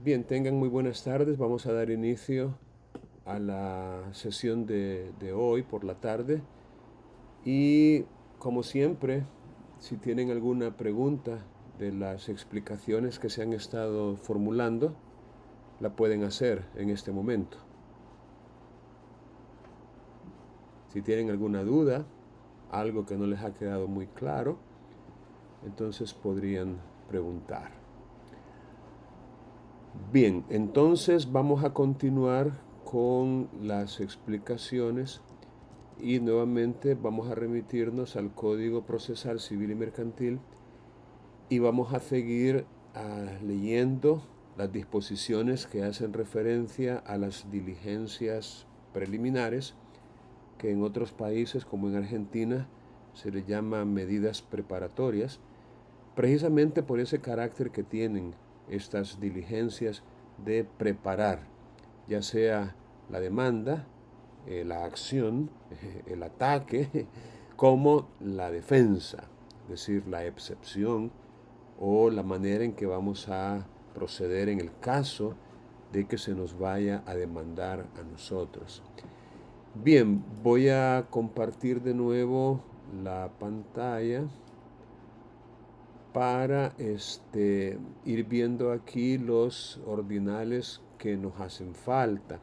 Bien, tengan muy buenas tardes. Vamos a dar inicio a la sesión de hoy por la tarde. Y como siempre, si tienen alguna pregunta de las explicaciones que se han estado formulando, la pueden hacer en este momento. Si tienen alguna duda, algo que no les ha quedado muy claro, entonces podrían preguntar. Bien, entonces vamos a continuar con las explicaciones y nuevamente vamos a remitirnos al Código Procesal Civil y Mercantil y vamos a seguir leyendo las disposiciones que hacen referencia a las diligencias preliminares, que en otros países como en Argentina se les llama medidas preparatorias, precisamente por ese carácter que tienen estas diligencias de preparar, ya sea la demanda, la acción, el ataque, como la defensa, es decir, la excepción o la manera en que vamos a proceder en el caso de que se nos vaya a demandar a nosotros. Bien, voy a compartir de nuevo la pantalla para ir viendo aquí los ordinales que nos hacen falta.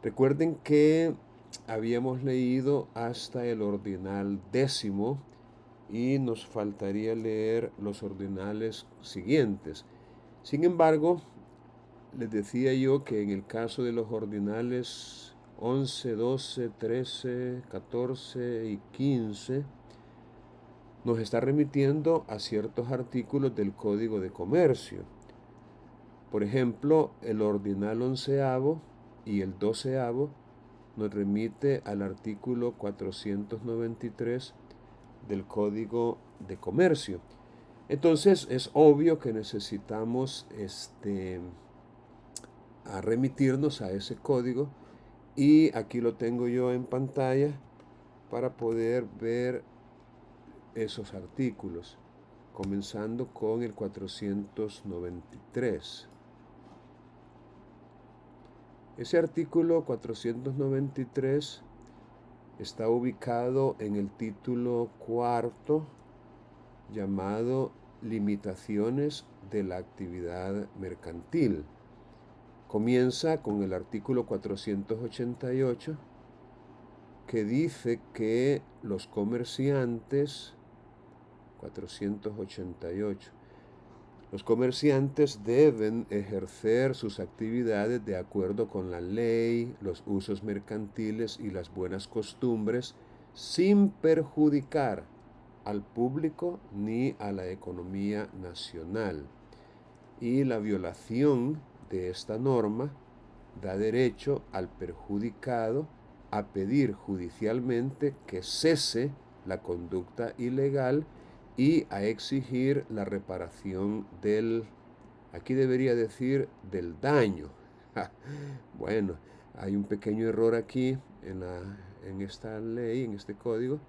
Recuerden que habíamos leído hasta el ordinal 10 y nos faltaría leer los ordinales siguientes. Sin embargo, les decía yo que en el caso de los ordinales 11, 12, 13, 14 y 15, nos está remitiendo a ciertos artículos del Código de Comercio. Por ejemplo, el ordinal 11º y el 12º nos remite al artículo 493 del Código de Comercio. Entonces es obvio que necesitamos a remitirnos a ese código, y aquí lo tengo yo en pantalla para poder ver esos artículos, comenzando con el 493. Ese artículo 493 está ubicado en el título cuarto, llamado Limitaciones de la actividad mercantil. Comienza con el artículo 488, que dice que los comerciantes, 488, los comerciantes deben ejercer sus actividades de acuerdo con la ley, los usos mercantiles y las buenas costumbres, sin perjudicar al público ni a la economía nacional. Y la violación de esta norma da derecho al perjudicado a pedir judicialmente que cese la conducta ilegal y a exigir la reparación aquí debería decir del daño. Bueno, hay un pequeño error aquí en esta ley, en este código,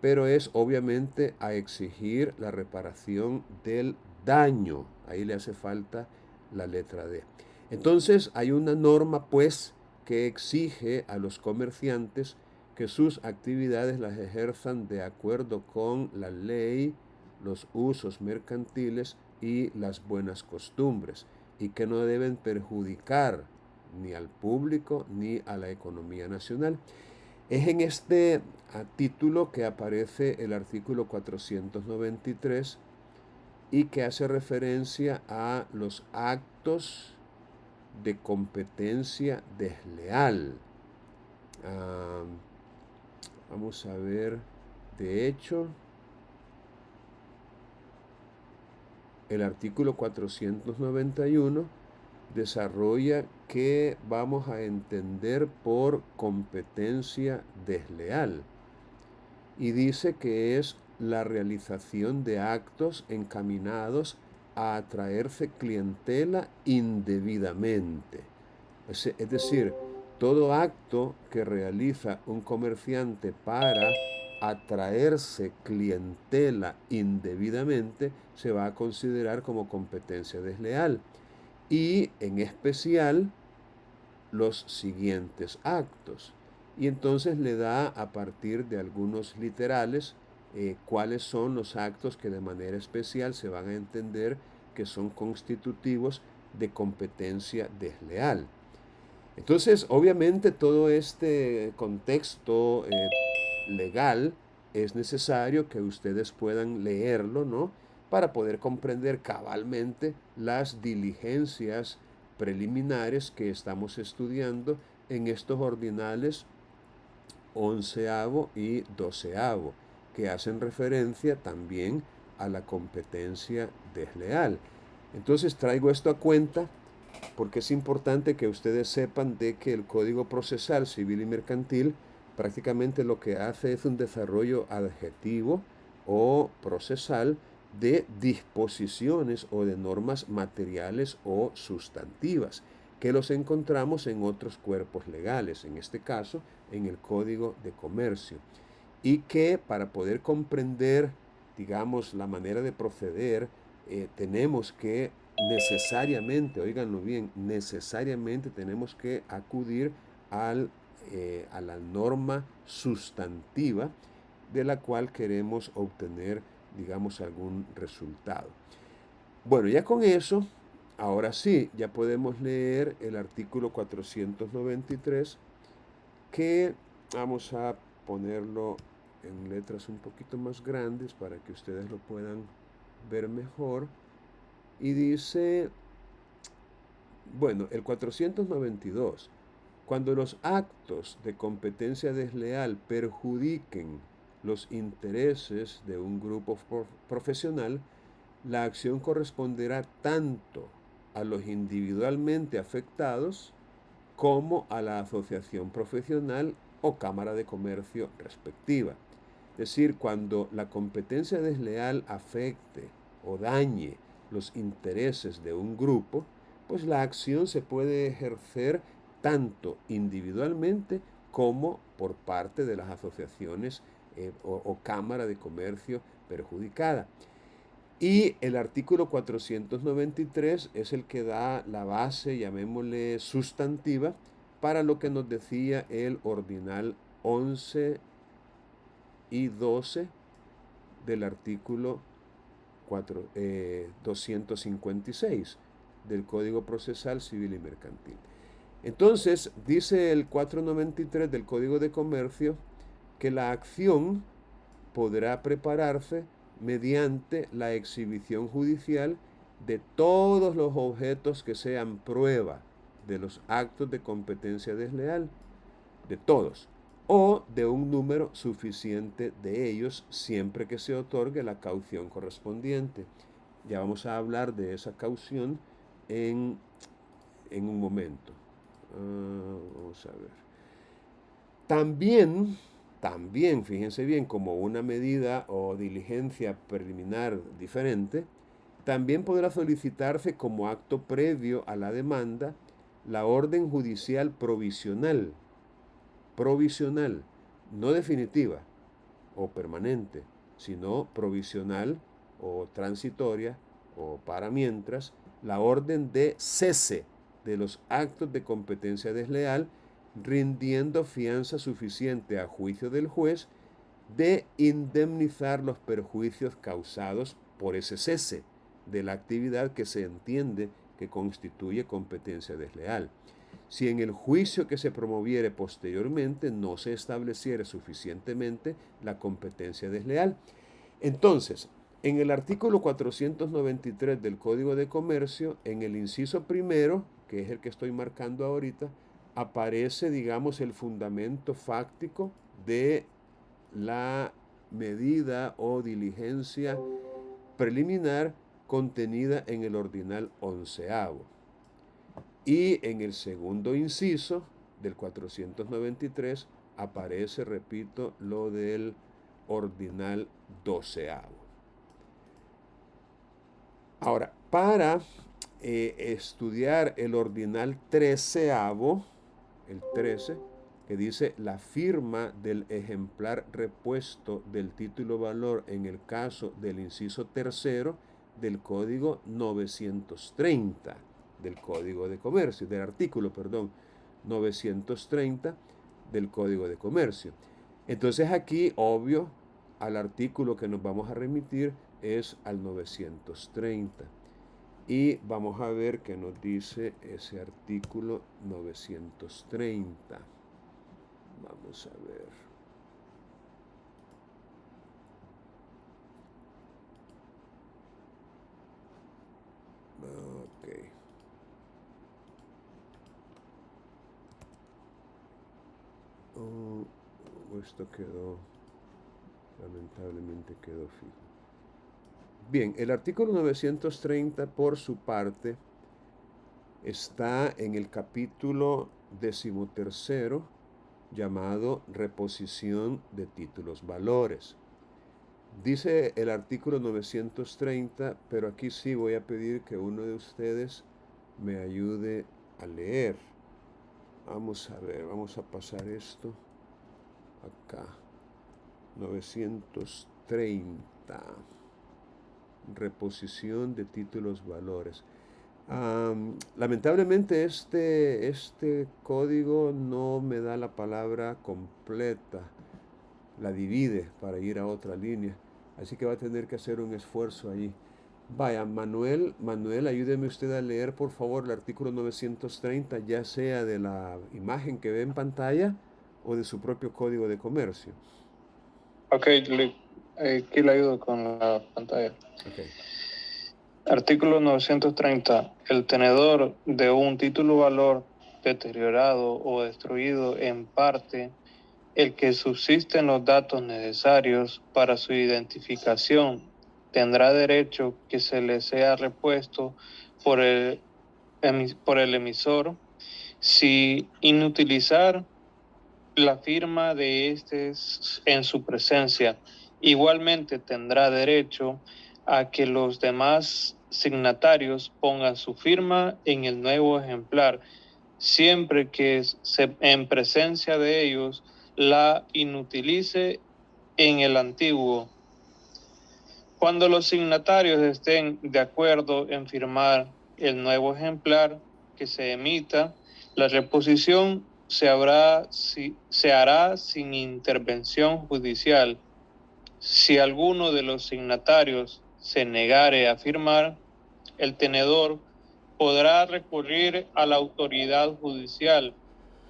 pero es obviamente a exigir la reparación del daño. Ahí le hace falta la letra D. Entonces hay una norma pues que exige a los comerciantes que sus actividades las ejerzan de acuerdo con la ley, los usos mercantiles y las buenas costumbres, y que no deben perjudicar ni al público ni a la economía nacional. Es en este título que aparece el artículo 493 y que hace referencia a los actos de competencia desleal. Vamos a ver, de hecho, el artículo 491 desarrolla qué vamos a entender por competencia desleal, y dice que es la realización de actos encaminados a atraerse clientela indebidamente. Es decir, todo acto que realiza un comerciante para atraerse clientela indebidamente se va a considerar como competencia desleal. y en especial los siguientes actos. Y entonces le da a partir de algunos literales cuáles son los actos que de manera especial se van a entender que son constitutivos de competencia desleal. Entonces, obviamente todo este contexto legal es necesario que ustedes puedan leerlo, ¿no? Para poder comprender cabalmente las diligencias preliminares que estamos estudiando en estos ordinales 11º y 12º, que hacen referencia también a la competencia desleal. Entonces traigo esto a cuenta porque es importante que ustedes sepan de que el Código Procesal Civil y Mercantil prácticamente lo que hace es un desarrollo adjetivo o procesal de disposiciones o de normas materiales o sustantivas que los encontramos en otros cuerpos legales, en este caso en el Código de Comercio, y que para poder comprender, digamos, la manera de proceder, tenemos que necesariamente, oíganlo bien, necesariamente tenemos que acudir a la norma sustantiva de la cual queremos obtener, digamos, algún resultado. Bueno, ya con eso, ahora sí, ya podemos leer el artículo 493, que vamos a ponerlo en letras un poquito más grandes para que ustedes lo puedan ver mejor. Y dice, bueno, el 492, cuando los actos de competencia desleal perjudiquen los intereses de un grupo profesional, la acción corresponderá tanto a los individualmente afectados como a la asociación profesional o cámara de comercio respectiva. Es decir, cuando la competencia desleal afecte o dañe los intereses de un grupo, pues la acción se puede ejercer tanto individualmente como por parte de las asociaciones o cámara de comercio perjudicada. Y el artículo 493 es el que da la base, llamémosle sustantiva, para lo que nos decía el ordinal 11 y 12 del artículo 256 del Código Procesal Civil y Mercantil. Entonces, dice el 493 del Código de Comercio que la acción podrá prepararse mediante la exhibición judicial de todos los objetos que sean prueba de los actos de competencia desleal, de todos, o de un número suficiente de ellos siempre que se otorgue la caución correspondiente. Ya vamos a hablar de esa caución en un momento. Vamos a ver. También, fíjense bien, como una medida o diligencia preliminar diferente, también podrá solicitarse como acto previo a la demanda la orden judicial provisional, no definitiva o permanente, sino provisional o transitoria o para mientras, la orden de cese de los actos de competencia desleal, rindiendo fianza suficiente a juicio del juez de indemnizar los perjuicios causados por ese cese de la actividad que se entiende que constituye competencia desleal. Si en el juicio que se promoviere posteriormente no se estableciere suficientemente la competencia desleal. Entonces, en el artículo 493 del Código de Comercio, en el inciso primero, que es el que estoy marcando ahorita, aparece, digamos, el fundamento fáctico de la medida o diligencia preliminar contenida en el ordinal 11º. Y en el segundo inciso del 493 aparece, repito, lo del ordinal 12º. Ahora, para estudiar el ordinal 13º, el 13, que dice la firma del ejemplar repuesto del título valor en el caso del inciso tercero del Código 930 del Código de Comercio, del artículo, perdón, 930 del Código de Comercio. Entonces aquí, obvio, al artículo que nos vamos a remitir es al 930. Y vamos a ver qué nos dice ese artículo 930. Vamos a ver. Ok. Esto quedó, lamentablemente quedó fijo. Bien, el artículo 930 por su parte está en el capítulo 13 llamado reposición de títulos valores. Dice el artículo 930, pero aquí sí voy a pedir que uno de ustedes me ayude a leer. Vamos a ver, vamos a pasar esto acá. 930. Reposición de títulos valores. Lamentablemente este código no me da la palabra completa, la divide para ir a otra línea, así que va a tener que hacer un esfuerzo ahí. Vaya, Manuel, ayúdeme usted a leer por favor el artículo 930, ya sea de la imagen que ve en pantalla o de su propio Código de Comercio. Ok, aquí le ayudo con la pantalla. Okay. Artículo 930. El tenedor de un título valor deteriorado o destruido en parte, el que subsisten los datos necesarios para su identificación, tendrá derecho que se le sea repuesto por el emisor si inutilizar la firma de éste en su presencia. Igualmente tendrá derecho a que los demás signatarios pongan su firma en el nuevo ejemplar, siempre que en presencia de ellos la inutilice en el antiguo. Cuando los signatarios estén de acuerdo en firmar el nuevo ejemplar que se emita, la reposición se hará sin intervención judicial. Si alguno de los signatarios se negare a firmar, el tenedor podrá recurrir a la autoridad judicial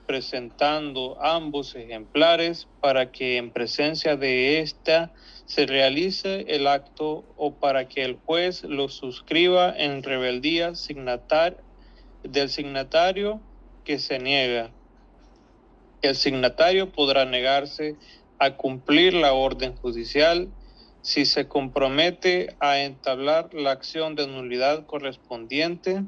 presentando ambos ejemplares para que en presencia de ésta se realice el acto o para que el juez lo suscriba en rebeldía del signatario que se niega. El signatario podrá negarse a cumplir la orden judicial si se compromete a entablar la acción de nulidad correspondiente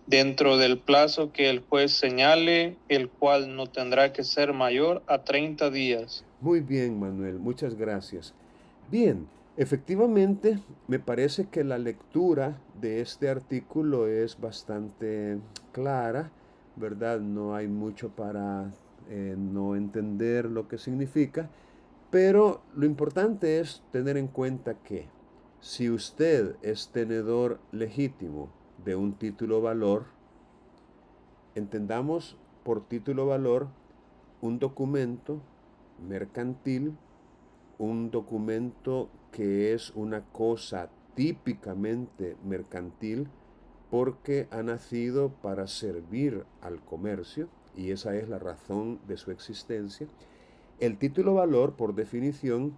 dentro del plazo que el juez señale, el cual no tendrá que ser mayor a 30 días. Muy bien, Manuel, muchas gracias. Bien, efectivamente, me parece que la lectura de este artículo es bastante clara, ¿verdad? No hay mucho para no entender lo que significa, pero lo importante es tener en cuenta que si usted es tenedor legítimo de un título valor, entendamos por título valor un documento mercantil, un documento que es una cosa típicamente mercantil porque ha nacido para servir al comercio y esa es la razón de su existencia. El título valor, por definición,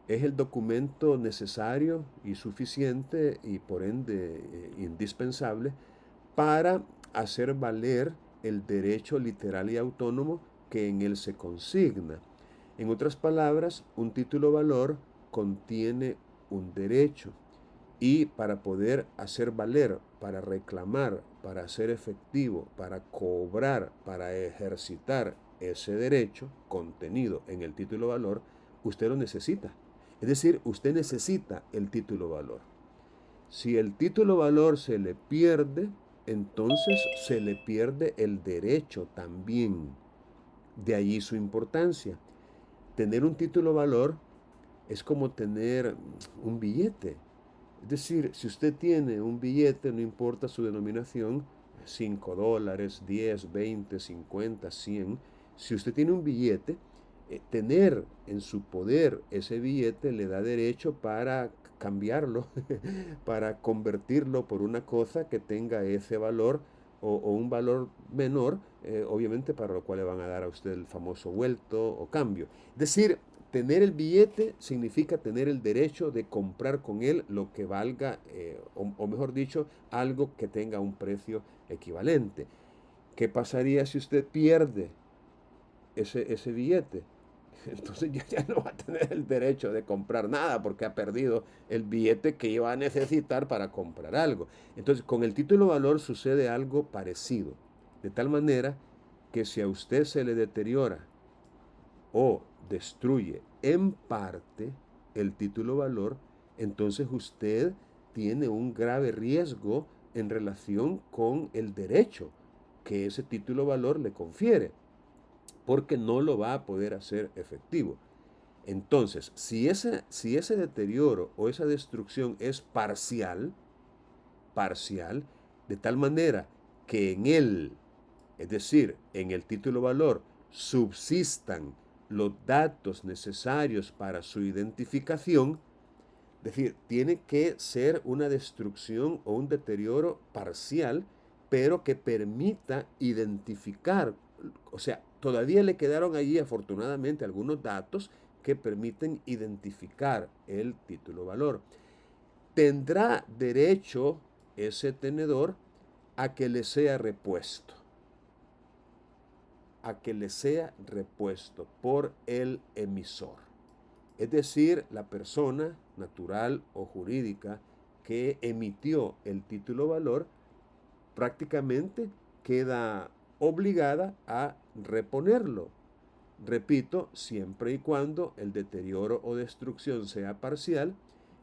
es el documento necesario y suficiente y por ende indispensable para hacer valer el derecho literal y autónomo que en él se consigna. En otras palabras, un título valor contiene un derecho y para poder hacer valer, para reclamar, para hacer efectivo, para cobrar, para ejercitar ese derecho contenido en el título valor, usted lo necesita. Es decir, usted necesita el título valor. Si el título valor se le pierde, entonces se le pierde el derecho también. De allí su importancia. Tener un título valor es como tener un billete. Es decir, si usted tiene un billete, no importa su denominación, $5, 10, 20, 50, 100. Si usted tiene un billete, tener en su poder ese billete le da derecho para cambiarlo, para convertirlo por una cosa que tenga ese valor o un valor menor, obviamente para lo cual le van a dar a usted el famoso vuelto o cambio. Es decir, tener el billete significa tener el derecho de comprar con él lo que valga, o mejor dicho, algo que tenga un precio equivalente. ¿Qué pasaría si usted pierde ese billete? Entonces ya no va a tener el derecho de comprar nada porque ha perdido el billete que iba a necesitar para comprar algo. Entonces con el título valor sucede algo parecido. De tal manera que si a usted se le deteriora o destruye en parte el título valor, entonces usted tiene un grave riesgo en relación con el derecho que ese título valor le confiere, porque no lo va a poder hacer efectivo. Entonces, si ese deterioro o esa destrucción es parcial, de tal manera que en él, es decir, en el título valor, subsistan los datos necesarios para su identificación, es decir, tiene que ser una destrucción o un deterioro parcial, pero que permita identificar, o sea, todavía le quedaron allí afortunadamente algunos datos que permiten identificar el título valor. Tendrá derecho ese tenedor a que le sea repuesto, por el emisor. Es decir, la persona natural o jurídica que emitió el título valor prácticamente queda obligada a reponerlo. Repito, siempre y cuando el deterioro o destrucción sea parcial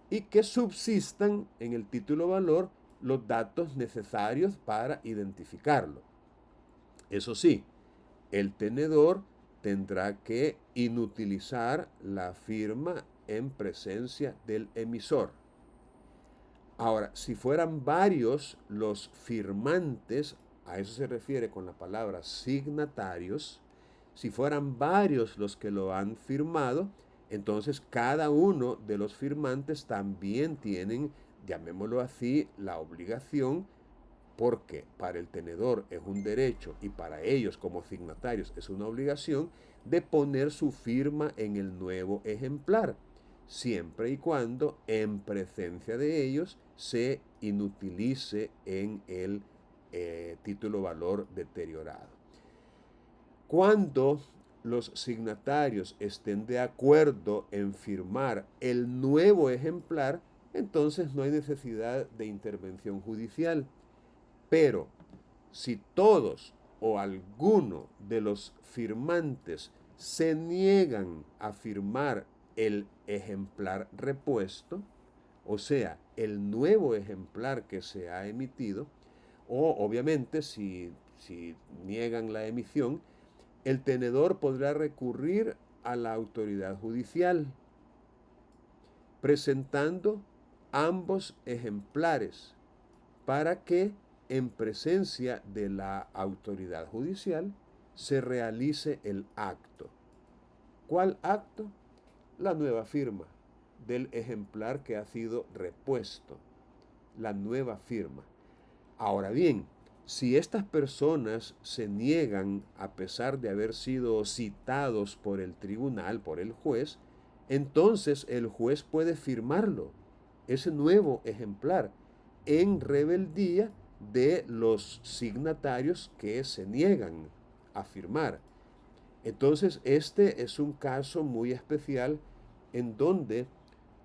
y que subsistan en el título valor los datos necesarios para identificarlo. Eso sí, el tenedor tendrá que inutilizar la firma en presencia del emisor. Ahora, si fueran varios los firmantes, a eso se refiere con la palabra signatarios, si fueran varios los que lo han firmado, entonces cada uno de los firmantes también tienen, llamémoslo así, la obligación, porque para el tenedor es un derecho y para ellos como signatarios es una obligación, de poner su firma en el nuevo ejemplar, siempre y cuando en presencia de ellos se inutilice en el título valor deteriorado. Cuando los signatarios estén de acuerdo en firmar el nuevo ejemplar, entonces no hay necesidad de intervención judicial. Pero si todos o alguno de los firmantes se niegan a firmar el ejemplar repuesto, o sea, el nuevo ejemplar que se ha emitido, o obviamente si niegan la emisión, el tenedor podrá recurrir a la autoridad judicial presentando ambos ejemplares para que en presencia de la autoridad judicial se realice el acto. ¿Cuál acto? La nueva firma del ejemplar que ha sido repuesto, la nueva firma. Ahora bien, si estas personas se niegan a pesar de haber sido citados por el tribunal, por el juez, entonces el juez puede firmarlo, ese nuevo ejemplar, en rebeldía de los signatarios que se niegan a firmar. Entonces, este es un caso muy especial en donde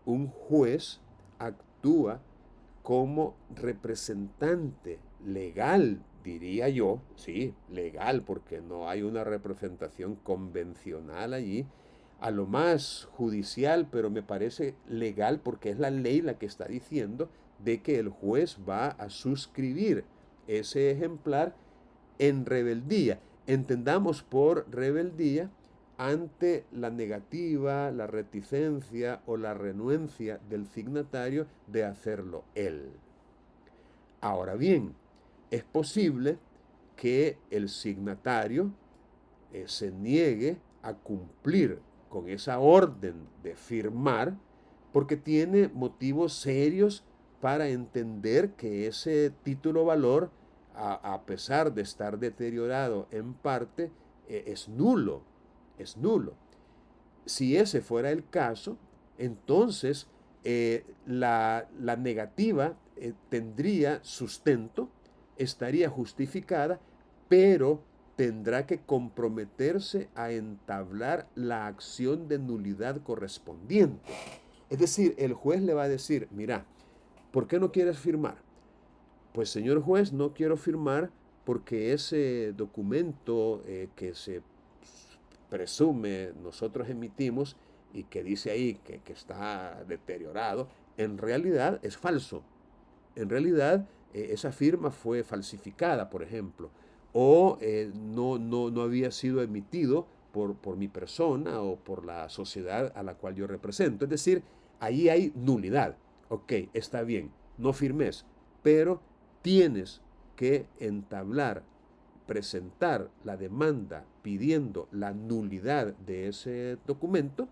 un juez actúa como representante legal, diría yo, sí, legal, porque no hay una representación convencional allí, a lo más judicial, pero me parece legal porque es la ley la que está diciendo de que el juez va a suscribir ese ejemplar en rebeldía. Entendamos por rebeldía ante la negativa, la reticencia o la renuencia del signatario de hacerlo él. Ahora bien, es posible que el signatario se niegue a cumplir con esa orden de firmar porque tiene motivos serios para entender que ese título valor, a pesar de estar deteriorado en parte, es nulo, es nulo. Si ese fuera el caso, entonces la negativa tendría sustento, estaría justificada, pero tendrá que comprometerse a entablar la acción de nulidad correspondiente. Es decir, el juez le va a decir, mira, ¿por qué no quieres firmar? Pues señor juez, no quiero firmar porque ese documento que se presume nosotros emitimos y que dice ahí que está deteriorado, en realidad es falso. En realidad esa firma fue falsificada, por ejemplo, o no había sido emitido por mi persona o por la sociedad a la cual yo represento. Es decir, ahí hay nulidad. Ok, está bien, no firmes, pero tienes que entablar, presentar la demanda pidiendo la nulidad de ese documento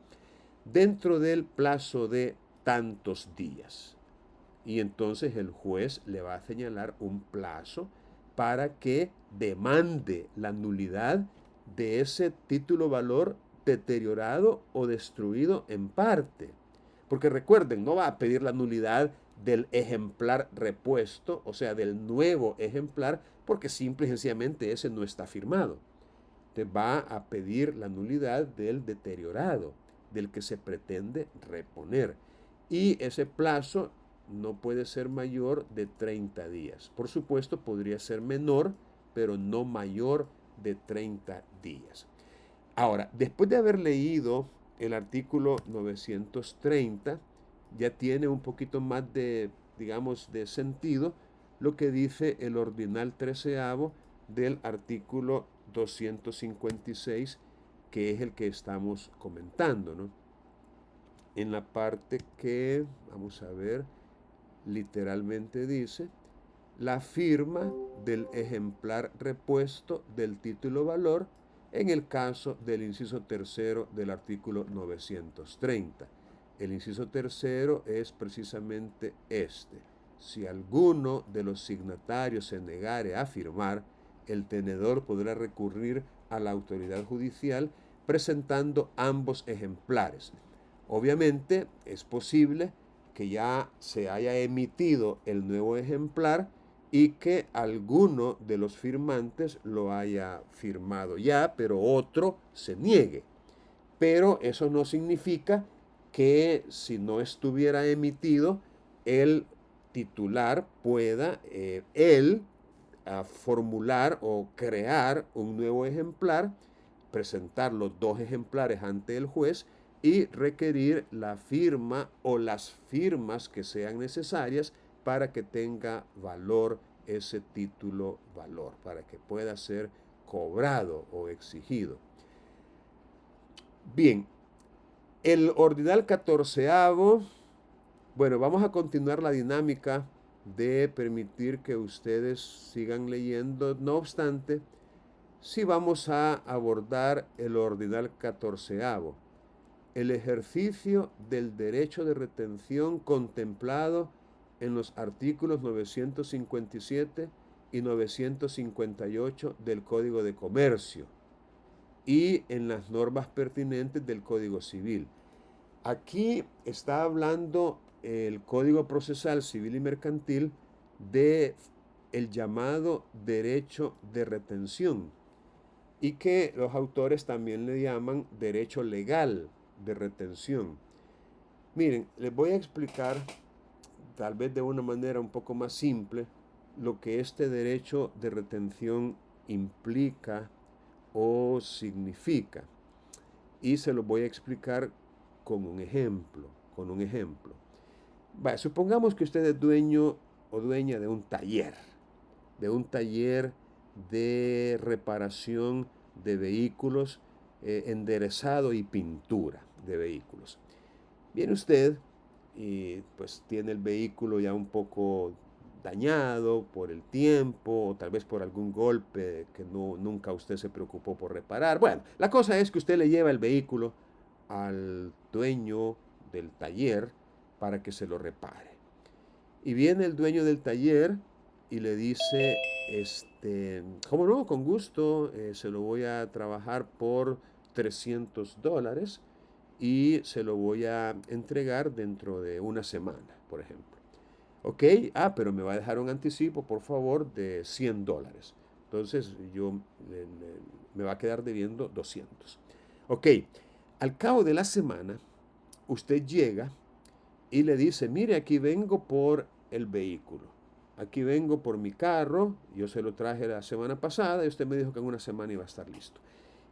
dentro del plazo de tantos días. Y entonces el juez le va a señalar un plazo para que demande la nulidad de ese título valor deteriorado o destruido en parte. Porque recuerden, no va a pedir la nulidad del ejemplar repuesto, o sea, del nuevo ejemplar, porque simple y sencillamente ese no está firmado. Te va a pedir la nulidad del deteriorado, del que se pretende reponer. Y ese plazo no puede ser mayor de 30 días. Por supuesto, podría ser menor, pero no mayor de 30 días. Ahora, después de haber leído el artículo 930, ya tiene un poquito más de, digamos, de sentido lo que dice el ordinal treceavo del artículo 256, que es el que estamos comentando, ¿no? En la parte que, vamos a ver, literalmente dice, la firma del ejemplar repuesto del título valor en el caso del inciso tercero del artículo 930. El inciso tercero es precisamente este. Si alguno de los signatarios se negare a firmar, el tenedor podrá recurrir a la autoridad judicial presentando ambos ejemplares. Obviamente es posible que ya se haya emitido el nuevo ejemplar y que alguno de los firmantes lo haya firmado ya, pero otro se niegue. Pero eso no significa que si no estuviera emitido, el titular pueda él formular o crear un nuevo ejemplar, presentar los dos ejemplares ante el juez y requerir la firma o las firmas que sean necesarias para que tenga valor ese título valor, para que pueda ser cobrado o exigido. Bien, el ordinal catorceavo, bueno, vamos a continuar la dinámica de permitir que ustedes sigan leyendo. No obstante, sí vamos a abordar el ordinal catorceavo, el ejercicio del derecho de retención contemplado en los artículos 957 y 958 del Código de Comercio y en las normas pertinentes del Código Civil. Aquí está hablando el Código Procesal Civil y Mercantil de el llamado derecho de retención y que los autores también le llaman derecho legal de retención. Miren, les voy a explicar, tal vez de una manera un poco más simple, lo que este derecho de retención implica o significa. Y se lo voy a explicar con un ejemplo, Vaya, supongamos que usted es dueño o dueña de un taller de reparación de vehículos, enderezado y pintura de vehículos. Viene usted y pues tiene el vehículo ya un poco dañado por el tiempo o tal vez por algún golpe que nunca usted se preocupó por reparar. Bueno, la cosa es que usted le lleva el vehículo al dueño del taller para que se lo repare. Y viene el dueño del taller y le dice, ¿cómo no? Con gusto, se lo voy a trabajar por $300 y se lo voy a entregar dentro de una semana, por ejemplo. Ok, pero me va a dejar un anticipo, por favor, de $100. Entonces me va a quedar debiendo 200. Ok, al cabo de la semana, usted llega y le dice, mire, aquí vengo por el vehículo. Aquí vengo por mi carro, yo se lo traje la semana pasada y usted me dijo que en una semana iba a estar listo.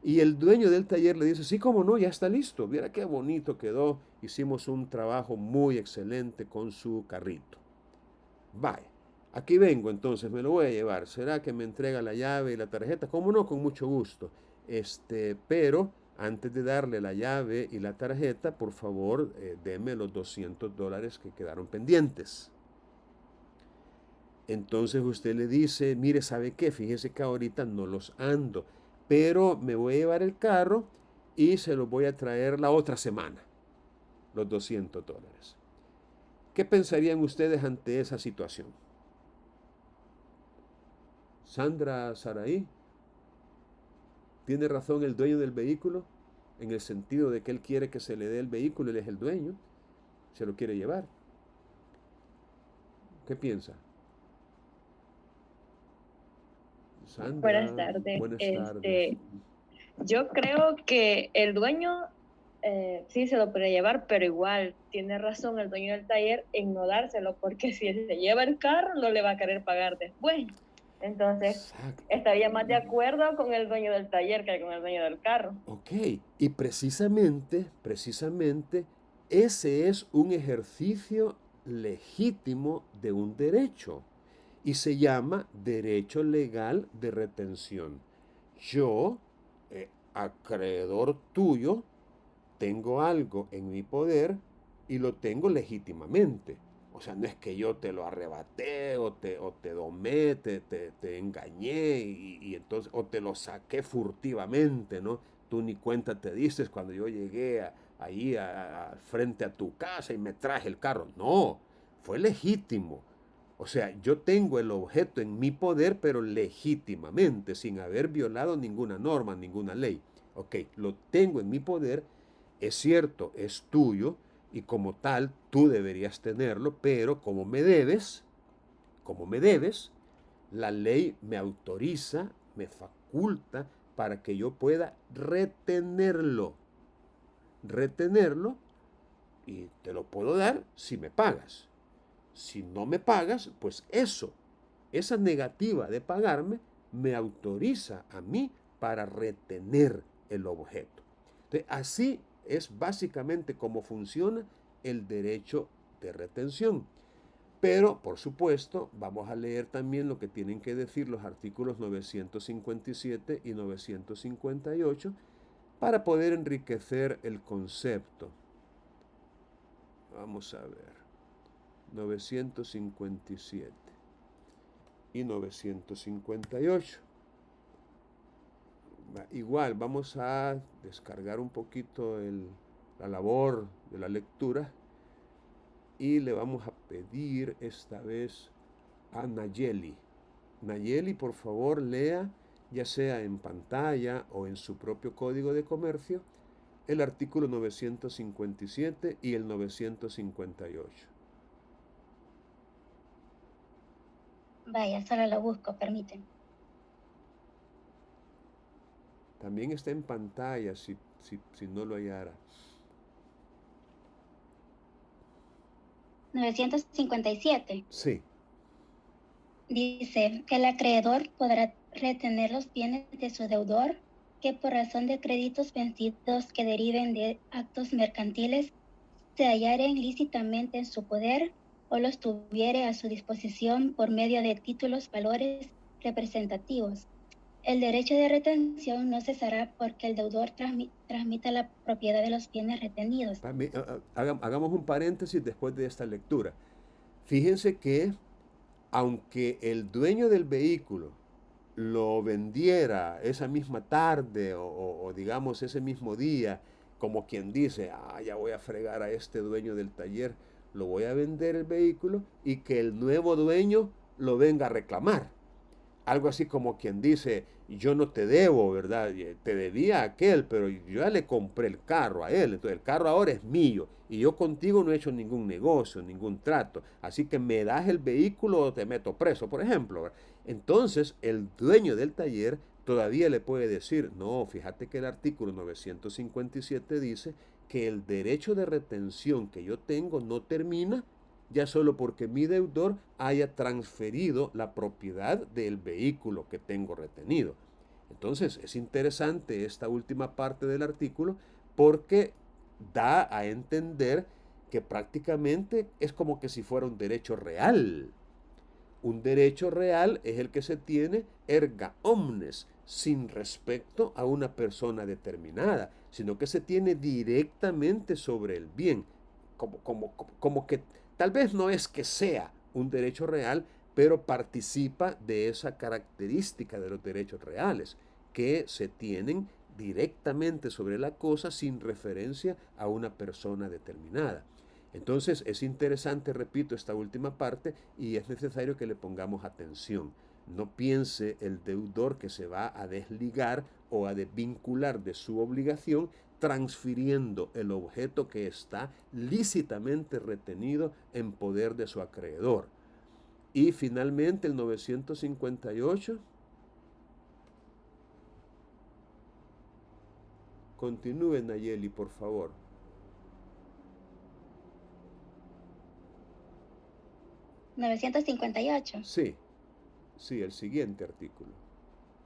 Y el dueño del taller le dice, sí, cómo no, ya está listo. Mira qué bonito quedó. Hicimos un trabajo muy excelente con su carrito. Vaya, aquí vengo entonces, me lo voy a llevar. ¿Será que me entrega la llave y la tarjeta? Cómo no, con mucho gusto. Pero antes de darle la llave y la tarjeta, por favor, deme los $200 que quedaron pendientes. Entonces usted le dice, mire, ¿sabe qué? Fíjese que ahorita no los ando, pero me voy a llevar el carro y se los voy a traer la otra semana, los $200. ¿Qué pensarían ustedes ante esa situación? Sandra Saraí, ¿tiene razón el dueño del vehículo? En el sentido de que él quiere que se le dé el vehículo, él es el dueño, se lo quiere llevar. ¿Qué piensa? Buenas Sandra, tardes. buenas tardes. Yo creo que el dueño sí se lo puede llevar, pero igual tiene razón el dueño del taller en no dárselo, porque si él se lleva el carro no le va a querer pagar después. Entonces, Exacto. estaría más de acuerdo con el dueño del taller que con el dueño del carro. Ok, y precisamente, ese es un ejercicio legítimo de un derecho y se llama derecho legal de retención. Yo, acreedor tuyo, tengo algo en mi poder y lo tengo legítimamente. O sea, no es que yo te lo arrebaté o te domé, te engañé y entonces, o te lo saqué furtivamente, ¿no? Tú ni cuenta te diste cuando yo llegué ahí frente a tu casa y me traje el carro. No, fue legítimo. O sea, yo tengo el objeto en mi poder, pero legítimamente, sin haber violado ninguna norma, ninguna ley. Ok, lo tengo en mi poder, es cierto, es tuyo y como tal tú deberías tenerlo, pero como me debes, la ley me autoriza, me faculta para que yo pueda retenerlo. Retenerlo y te lo puedo dar si me pagas. Si no me pagas, pues esa negativa de pagarme me autoriza a mí para retener el objeto. Entonces, así es básicamente como funciona el derecho de retención. Pero, por supuesto, vamos a leer también lo que tienen que decir los artículos 957 y 958 para poder enriquecer el concepto. Vamos a ver. 957 y 958. Igual vamos a descargar un poquito la labor de la lectura y le vamos a pedir esta vez a Nayeli. Nayeli, por favor, lea, ya sea en pantalla o en su propio código de comercio, el artículo 957 y el 958. Vaya, solo lo busco, permíteme. También está en pantalla si no lo hallara. 957. Sí. Dice que el acreedor podrá retener los bienes de su deudor que por razón de créditos vencidos que deriven de actos mercantiles se hallaren lícitamente en su poder o los tuviere a su disposición por medio de títulos, valores representativos. El derecho de retención no cesará porque el deudor transmita la propiedad de los bienes retenidos. Hagamos un paréntesis después de esta lectura. Fíjense que aunque el dueño del vehículo lo vendiera esa misma tarde o digamos ese mismo día, como quien dice, ya voy a fregar a este dueño del taller, lo voy a vender el vehículo y que el nuevo dueño lo venga a reclamar. Algo así como quien dice, yo no te debo, ¿verdad? Te debía a aquel, pero yo ya le compré el carro a él, entonces el carro ahora es mío y yo contigo no he hecho ningún negocio, ningún trato, así que me das el vehículo o te meto preso, por ejemplo, ¿verdad? Entonces el dueño del taller todavía le puede decir, no, fíjate que el artículo 957 dice que el derecho de retención que yo tengo no termina ya solo porque mi deudor haya transferido la propiedad del vehículo que tengo retenido. Entonces es interesante esta última parte del artículo porque da a entender que prácticamente es como que si fuera un derecho real. Un derecho real es el que se tiene erga omnes, sin respecto a una persona determinada, sino que se tiene directamente sobre el bien, como que tal vez no es que sea un derecho real, pero participa de esa característica de los derechos reales, que se tienen directamente sobre la cosa sin referencia a una persona determinada. Entonces es interesante, repito, esta última parte y es necesario que le pongamos atención. No piense el deudor que se va a desligar o a desvincular de su obligación transfiriendo el objeto que está lícitamente retenido en poder de su acreedor. Y finalmente el 958. Continúe, Nayeli, por favor. ¿958? Sí, sí, el siguiente artículo.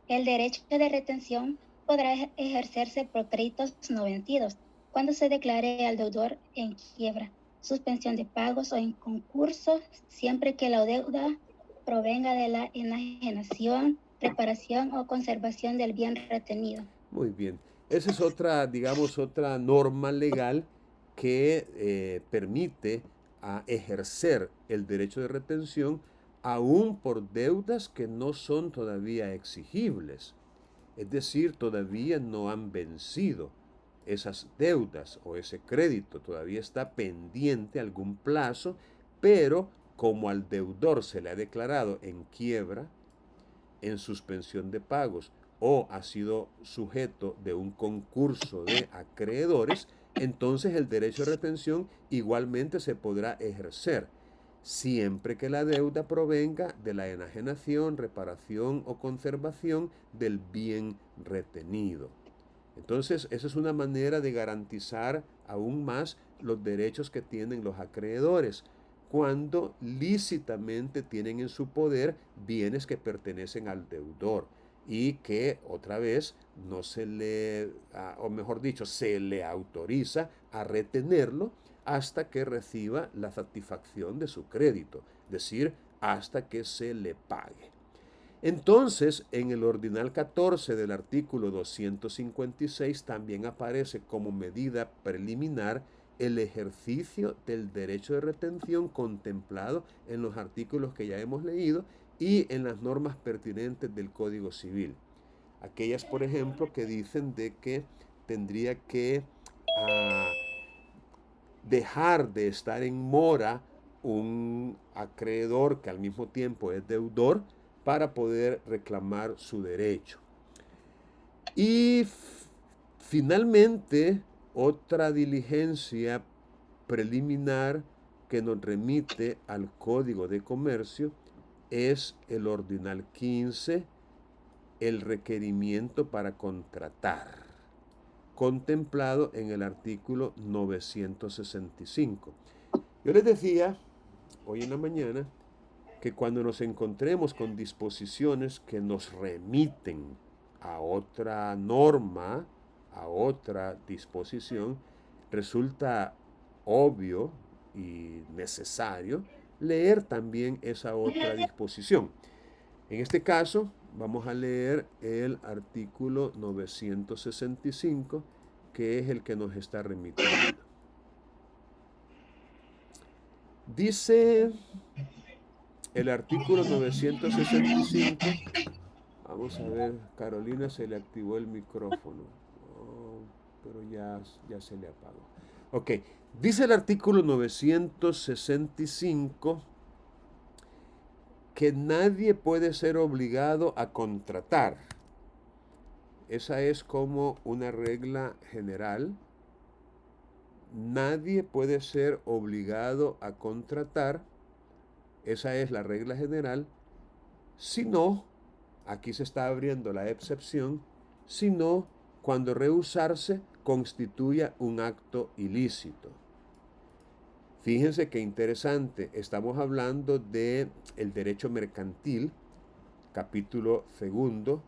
El derecho de retención podrá ejercerse por créditos no vencidos cuando se declare al deudor en quiebra, suspensión de pagos o en concurso, siempre que la deuda provenga de la enajenación, reparación o conservación del bien retenido. Muy bien. Esa es otra, digamos, otra norma legal que permite ejercer el derecho de retención aún por deudas que no son todavía exigibles. Es decir, todavía no han vencido esas deudas o ese crédito, todavía está pendiente algún plazo, pero como al deudor se le ha declarado en quiebra, en suspensión de pagos o ha sido sujeto de un concurso de acreedores, entonces el derecho de retención igualmente se podrá ejercer, siempre que la deuda provenga de la enajenación, reparación o conservación del bien retenido. Entonces, esa es una manera de garantizar aún más los derechos que tienen los acreedores cuando lícitamente tienen en su poder bienes que pertenecen al deudor y que otra vez no se le, o mejor dicho, se le autoriza a retenerlo hasta que reciba la satisfacción de su crédito, es decir, hasta que se le pague. Entonces, en el ordinal 14 del artículo 256 también aparece como medida preliminar el ejercicio del derecho de retención contemplado en los artículos que ya hemos leído y en las normas pertinentes del Código Civil. Aquellas, por ejemplo, que dicen de que tendría que dejar de estar en mora un acreedor que al mismo tiempo es deudor para poder reclamar su derecho. Y finalmente, otra diligencia preliminar que nos remite al Código de Comercio es el ordinal 15, el requerimiento para contratar, contemplado en el artículo 965. Yo les decía hoy en la mañana que cuando nos encontremos con disposiciones que nos remiten a otra norma, a otra disposición, resulta obvio y necesario leer también esa otra disposición. En este caso, vamos a leer el artículo 965, que es el que nos está remitiendo. Dice el artículo 965, vamos a ver, Carolina se le activó el micrófono, oh, pero ya se le apagó. Ok, dice el artículo 965 que nadie puede ser obligado a contratar. Esa es como una regla general. Nadie puede ser obligado a contratar. Esa es la regla general. Si no, aquí se está abriendo la excepción, si no, cuando rehusarse constituya un acto ilícito. Fíjense qué interesante, estamos hablando de el derecho mercantil, capítulo 2,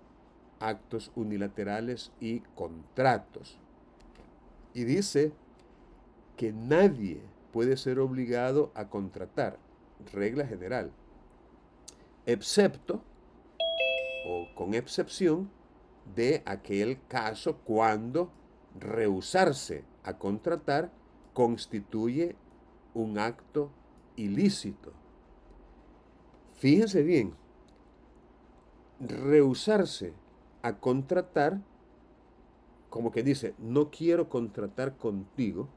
actos unilaterales y contratos. Y dice que nadie puede ser obligado a contratar, regla general, excepto o con excepción de aquel caso cuando rehusarse a contratar constituye un acto ilícito. Fíjense bien, rehusarse a contratar, como que dice, no quiero contratar contigo,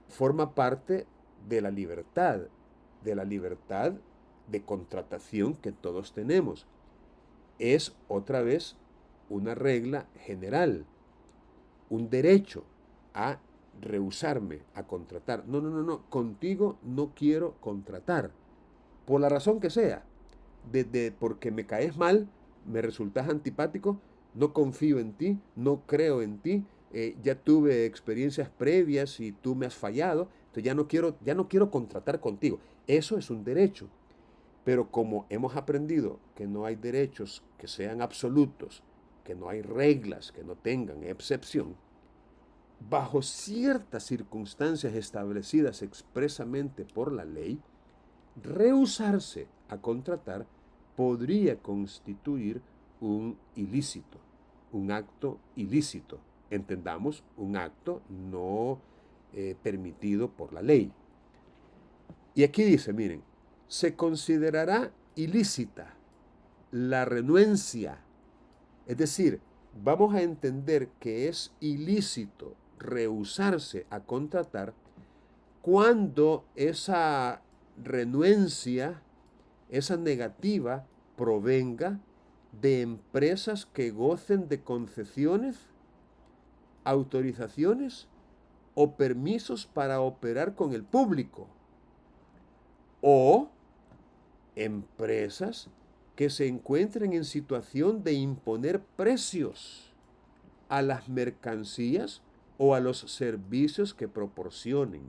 forma parte de la libertad de contratación que todos tenemos. Es otra vez una regla general, un derecho a rehusarme a contratar. No, contigo no quiero contratar, por la razón que sea, desde porque me caes mal, me resultas antipático, no confío en ti, no creo en ti, ya tuve experiencias previas y tú me has fallado, entonces ya no quiero contratar contigo. Eso es un derecho. Pero como hemos aprendido que no hay derechos que sean absolutos, que no hay reglas que no tengan excepción, bajo ciertas circunstancias establecidas expresamente por la ley, rehusarse a contratar podría constituir un ilícito, un acto ilícito. Entendamos, un acto no permitido por la ley. Y aquí dice, miren, se considerará ilícita la renuencia. Es decir, vamos a entender que es ilícito rehusarse a contratar cuando esa renuencia, esa negativa, provenga de empresas que gocen de concesiones, autorizaciones o permisos para operar con el público, o empresas que se encuentren en situación de imponer precios a las mercancías o a los servicios que proporcionen,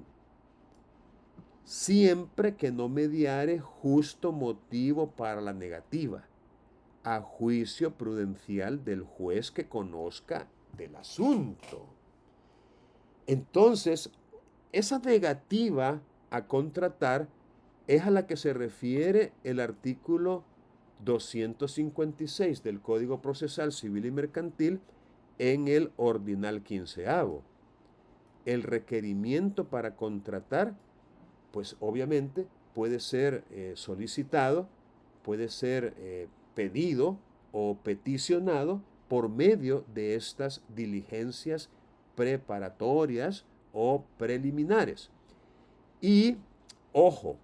siempre que no mediare justo motivo para la negativa, a juicio prudencial del juez que conozca del asunto. Entonces, esa negativa a contratar es a la que se refiere el artículo 256 del Código Procesal Civil y Mercantil en el ordinal 15º. El requerimiento para contratar, pues obviamente puede ser solicitado, puede ser pedido o peticionado por medio de estas diligencias preparatorias o preliminares. Y, ojo,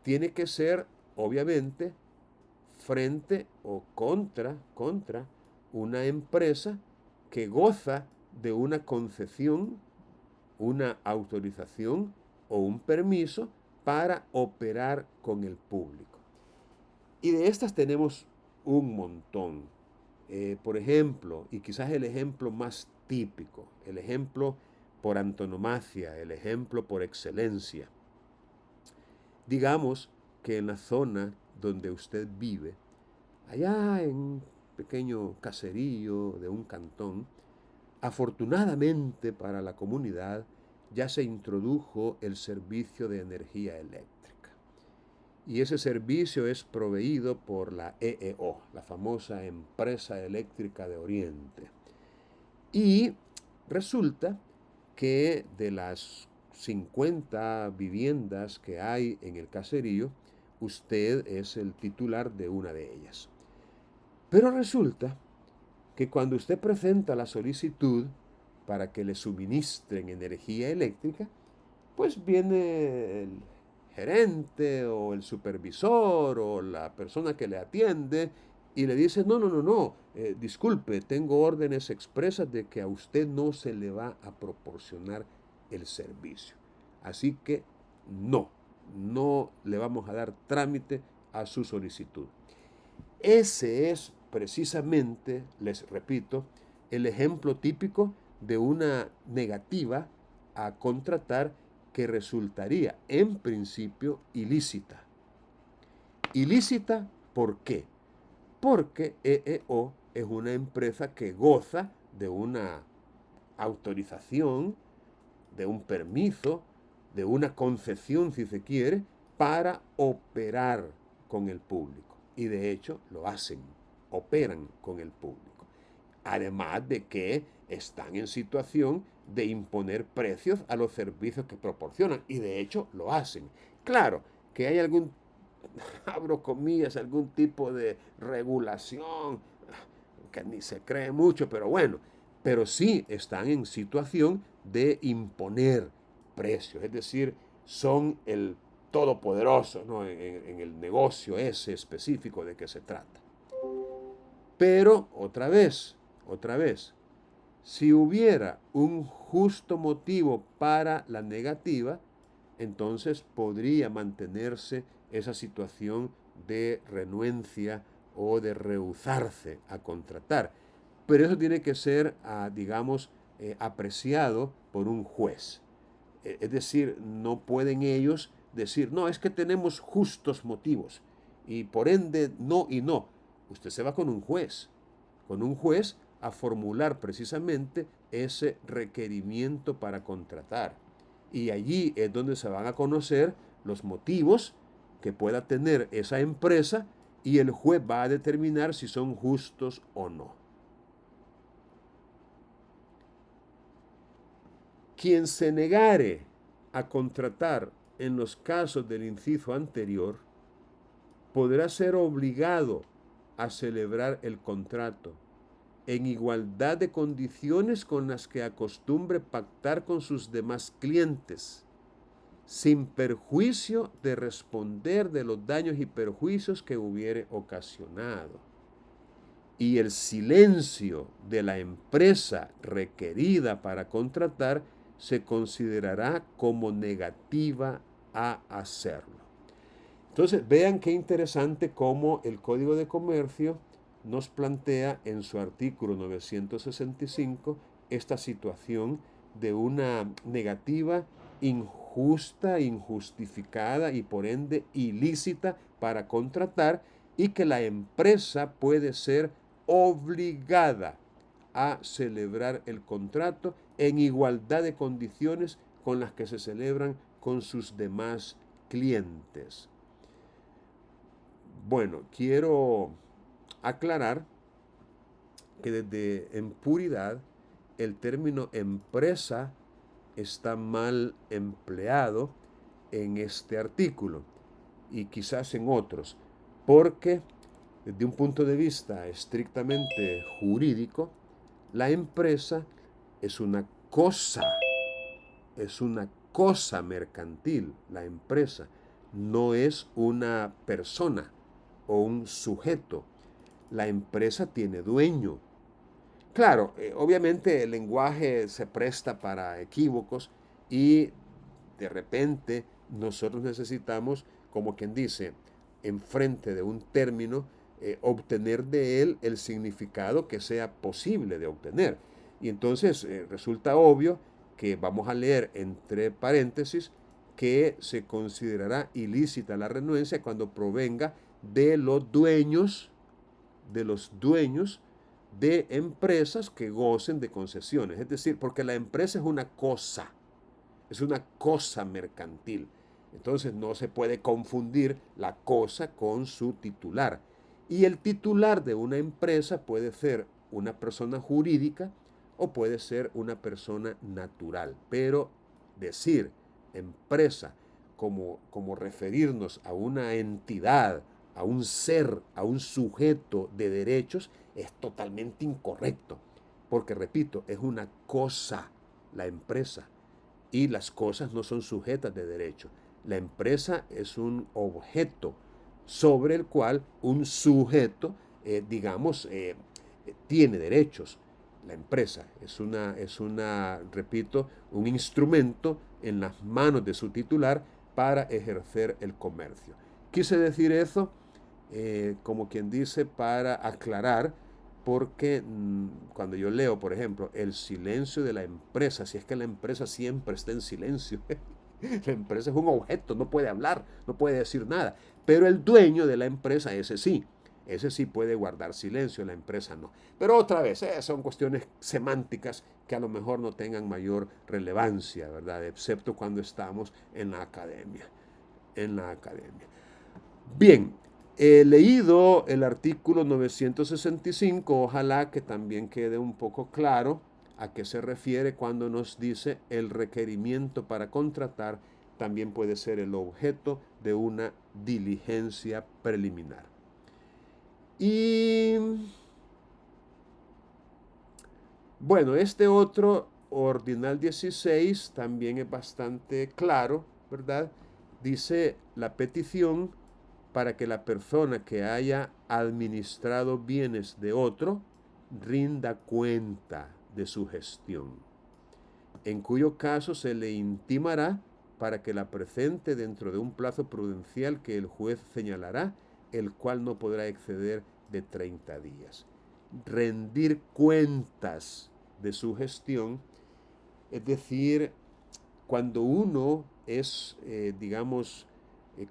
tiene que ser, obviamente, frente o contra una empresa que goza de una concesión, una autorización o un permiso para operar con el público. Y de estas tenemos un montón. Por ejemplo, y quizás el ejemplo más típico, el ejemplo por antonomasia, el ejemplo por excelencia. Digamos que en la zona donde usted vive, allá en un pequeño caserío de un cantón, afortunadamente para la comunidad ya se introdujo el servicio de energía eléctrica. Y ese servicio es proveído por la EEO, la famosa Empresa Eléctrica de Oriente. Y resulta que de las 50 viviendas que hay en el caserío, usted es el titular de una de ellas. Pero resulta que cuando usted presenta la solicitud para que le suministren energía eléctrica, pues viene el gerente o el supervisor o la persona que le atiende y le dice, no, disculpe, tengo órdenes expresas de que a usted no se le va a proporcionar el servicio. Así que no le vamos a dar trámite a su solicitud. Ese es precisamente, les repito, el ejemplo típico de una negativa a contratar que resultaría en principio ilícita. ¿Ilícita por qué? Porque EEO es una empresa que goza de una autorización, de un permiso, de una concesión, si se quiere, para operar con el público. Y de hecho lo hacen, operan con el público. Además de que están en situación de imponer precios a los servicios que proporcionan. Y de hecho lo hacen. Claro que hay algún, abro comillas, algún tipo de regulación que ni se cree mucho, pero bueno, pero sí están en situación de imponer precios. Es decir, son el todopoderoso, ¿no? en el negocio ese específico de que se trata. Pero otra vez, si hubiera un justo motivo para la negativa, entonces podría mantenerse esa situación de renuencia o de rehusarse a contratar. Pero eso tiene que ser, digamos, apreciado por un juez. Es decir, no pueden ellos decir, no, es que tenemos justos motivos y por ende no y no. Usted se va con un juez a formular precisamente ese requerimiento para contratar. Y allí es donde se van a conocer los motivos que pueda tener esa empresa y el juez va a determinar si son justos o no. Quien se negare a contratar en los casos del inciso anterior podrá ser obligado a celebrar el contrato en igualdad de condiciones con las que acostumbre pactar con sus demás clientes, sin perjuicio de responder de los daños y perjuicios que hubiere ocasionado. Y el silencio de la empresa requerida para contratar se considerará como negativa a hacerlo. Entonces, vean qué interesante cómo el Código de Comercio nos plantea en su artículo 965 esta situación de una negativa injusta, injustificada y por ende ilícita para contratar y que la empresa puede ser obligada a celebrar el contrato en igualdad de condiciones con las que se celebran con sus demás clientes. Bueno, quiero aclarar que desde en puridad el término empresa está mal empleado en este artículo y quizás en otros, porque desde un punto de vista estrictamente jurídico, la empresa es una cosa mercantil, la empresa no es una persona o un sujeto. La empresa tiene dueño. Claro, obviamente el lenguaje se presta para equívocos y de repente nosotros necesitamos, como quien dice, enfrente de un término, obtener de él el significado que sea posible de obtener. Y entonces resulta obvio que vamos a leer entre paréntesis que se considerará ilícita la renuencia cuando provenga de los dueños de empresas que gocen de concesiones. Es decir, porque la empresa es una cosa mercantil. Entonces no se puede confundir la cosa con su titular. Y el titular de una empresa puede ser una persona jurídica o puede ser una persona natural. Pero decir empresa como referirnos a una entidad, a un ser, a un sujeto de derechos, es totalmente incorrecto. Porque, repito, es una cosa, la empresa, y las cosas no son sujetas de derecho. La empresa es un objeto sobre el cual un sujeto, tiene derechos. La empresa repito, un instrumento en las manos de su titular para ejercer el comercio. Quise decir eso, como quien dice, para aclarar, porque cuando yo leo, por ejemplo, el silencio de la empresa, si es que la empresa siempre está en silencio, la empresa es un objeto, no puede hablar, no puede decir nada, pero el dueño de la empresa, ese sí puede guardar silencio, la empresa no. Pero otra vez, son cuestiones semánticas que a lo mejor no tengan mayor relevancia, ¿verdad? Excepto cuando estamos en la academia. Bien, he leído el artículo 965, ojalá que también quede un poco claro a qué se refiere cuando nos dice el requerimiento para contratar también puede ser el objeto de una diligencia preliminar. Y bueno, este otro ordinal 16 también es bastante claro, ¿verdad? Dice la petición para que la persona que haya administrado bienes de otro rinda cuenta de su gestión, en cuyo caso se le intimará para que la presente dentro de un plazo prudencial que el juez señalará, el cual no podrá exceder de 30 días. Rendir cuentas de su gestión, es decir, cuando uno es,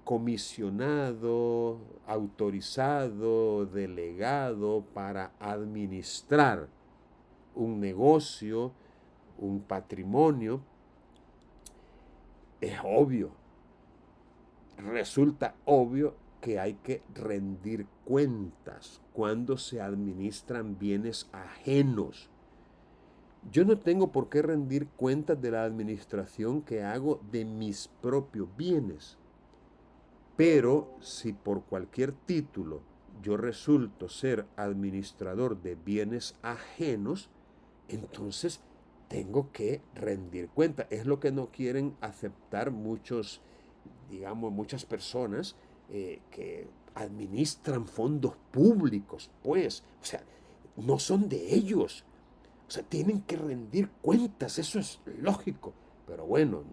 comisionado, autorizado, delegado para administrar un negocio, un patrimonio, es obvio, resulta obvio que hay que rendir cuentas cuando se administran bienes ajenos. Yo no tengo por qué rendir cuentas de la administración que hago de mis propios bienes. Pero si por cualquier título yo resulto ser administrador de bienes ajenos, entonces tengo que rendir cuenta. Es lo que no quieren aceptar muchas personas que administran fondos públicos, pues, o sea, no son de ellos. O sea, tienen que rendir cuentas, eso es lógico. Pero bueno,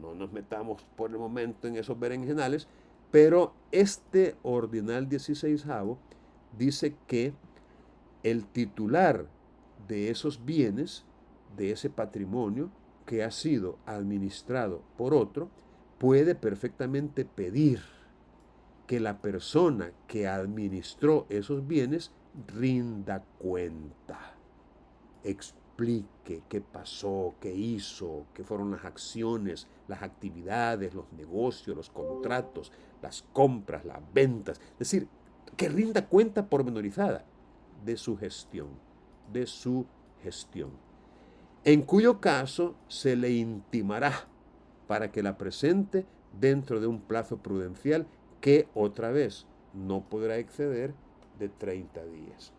no nos metamos por el momento en esos berenjenales. Pero este ordinal 16avo dice que el titular de esos bienes, de ese patrimonio que ha sido administrado por otro, puede perfectamente pedir que la persona que administró esos bienes rinda cuenta, explique qué pasó, qué hizo, qué fueron las acciones, las actividades, los negocios, los contratos, las compras, las ventas. Es decir, que rinda cuenta pormenorizada de su gestión, en cuyo caso se le intimará para que la presente dentro de un plazo prudencial que otra vez no podrá exceder de 30 días.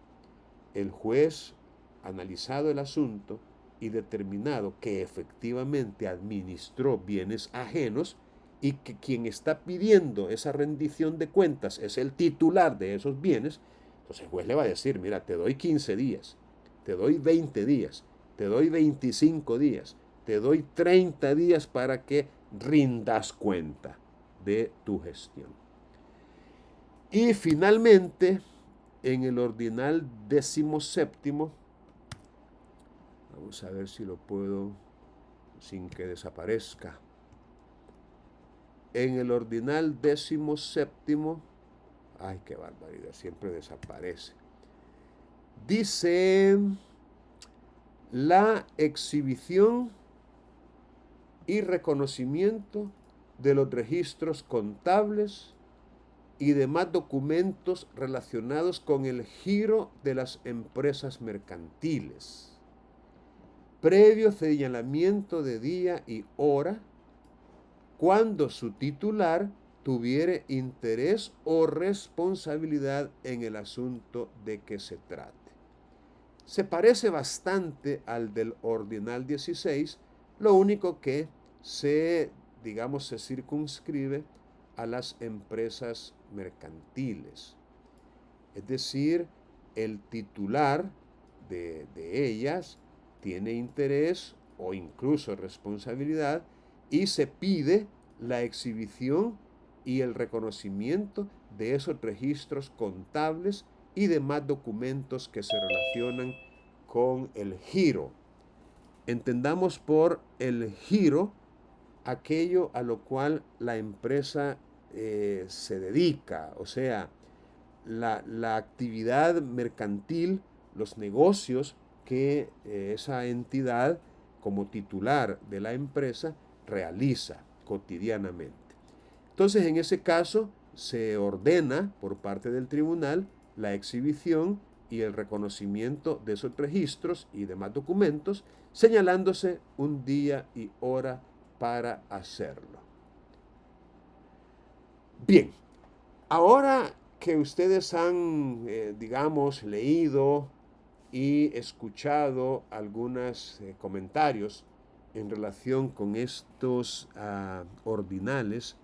El juez, analizado el asunto y determinado que efectivamente administró bienes ajenos y que quien está pidiendo esa rendición de cuentas es el titular de esos bienes, entonces el juez le va a decir, mira, te doy 15 días, te doy 20 días, te doy 25 días, te doy 30 días para que rindas cuenta de tu gestión. Y finalmente, en el ordinal 17º, vamos a ver si lo puedo sin que desaparezca. En el ordinal 17º, ay, qué barbaridad, siempre desaparece. Dice la exhibición y reconocimiento de los registros contables y demás documentos relacionados con el giro de las empresas mercantiles, previo señalamiento de día y hora, cuando su titular tuviere interés o responsabilidad en el asunto de que se trate. Se parece bastante al del ordinal 16, lo único que se circunscribe a las empresas mercantiles. Es decir, el titular de ellas tiene interés o incluso responsabilidad y se pide la exhibición y el reconocimiento de esos registros contables y demás documentos que se relacionan con el giro. Entendamos por el giro aquello a lo cual la empresa se dedica, o sea, la actividad mercantil, los negocios que esa entidad como titular de la empresa realiza cotidianamente. Entonces, en ese caso, se ordena por parte del tribunal la exhibición y el reconocimiento de esos registros y demás documentos, señalándose un día y hora para hacerlo. Bien, ahora que ustedes han, leído y escuchado algunos comentarios en relación con estos ordinales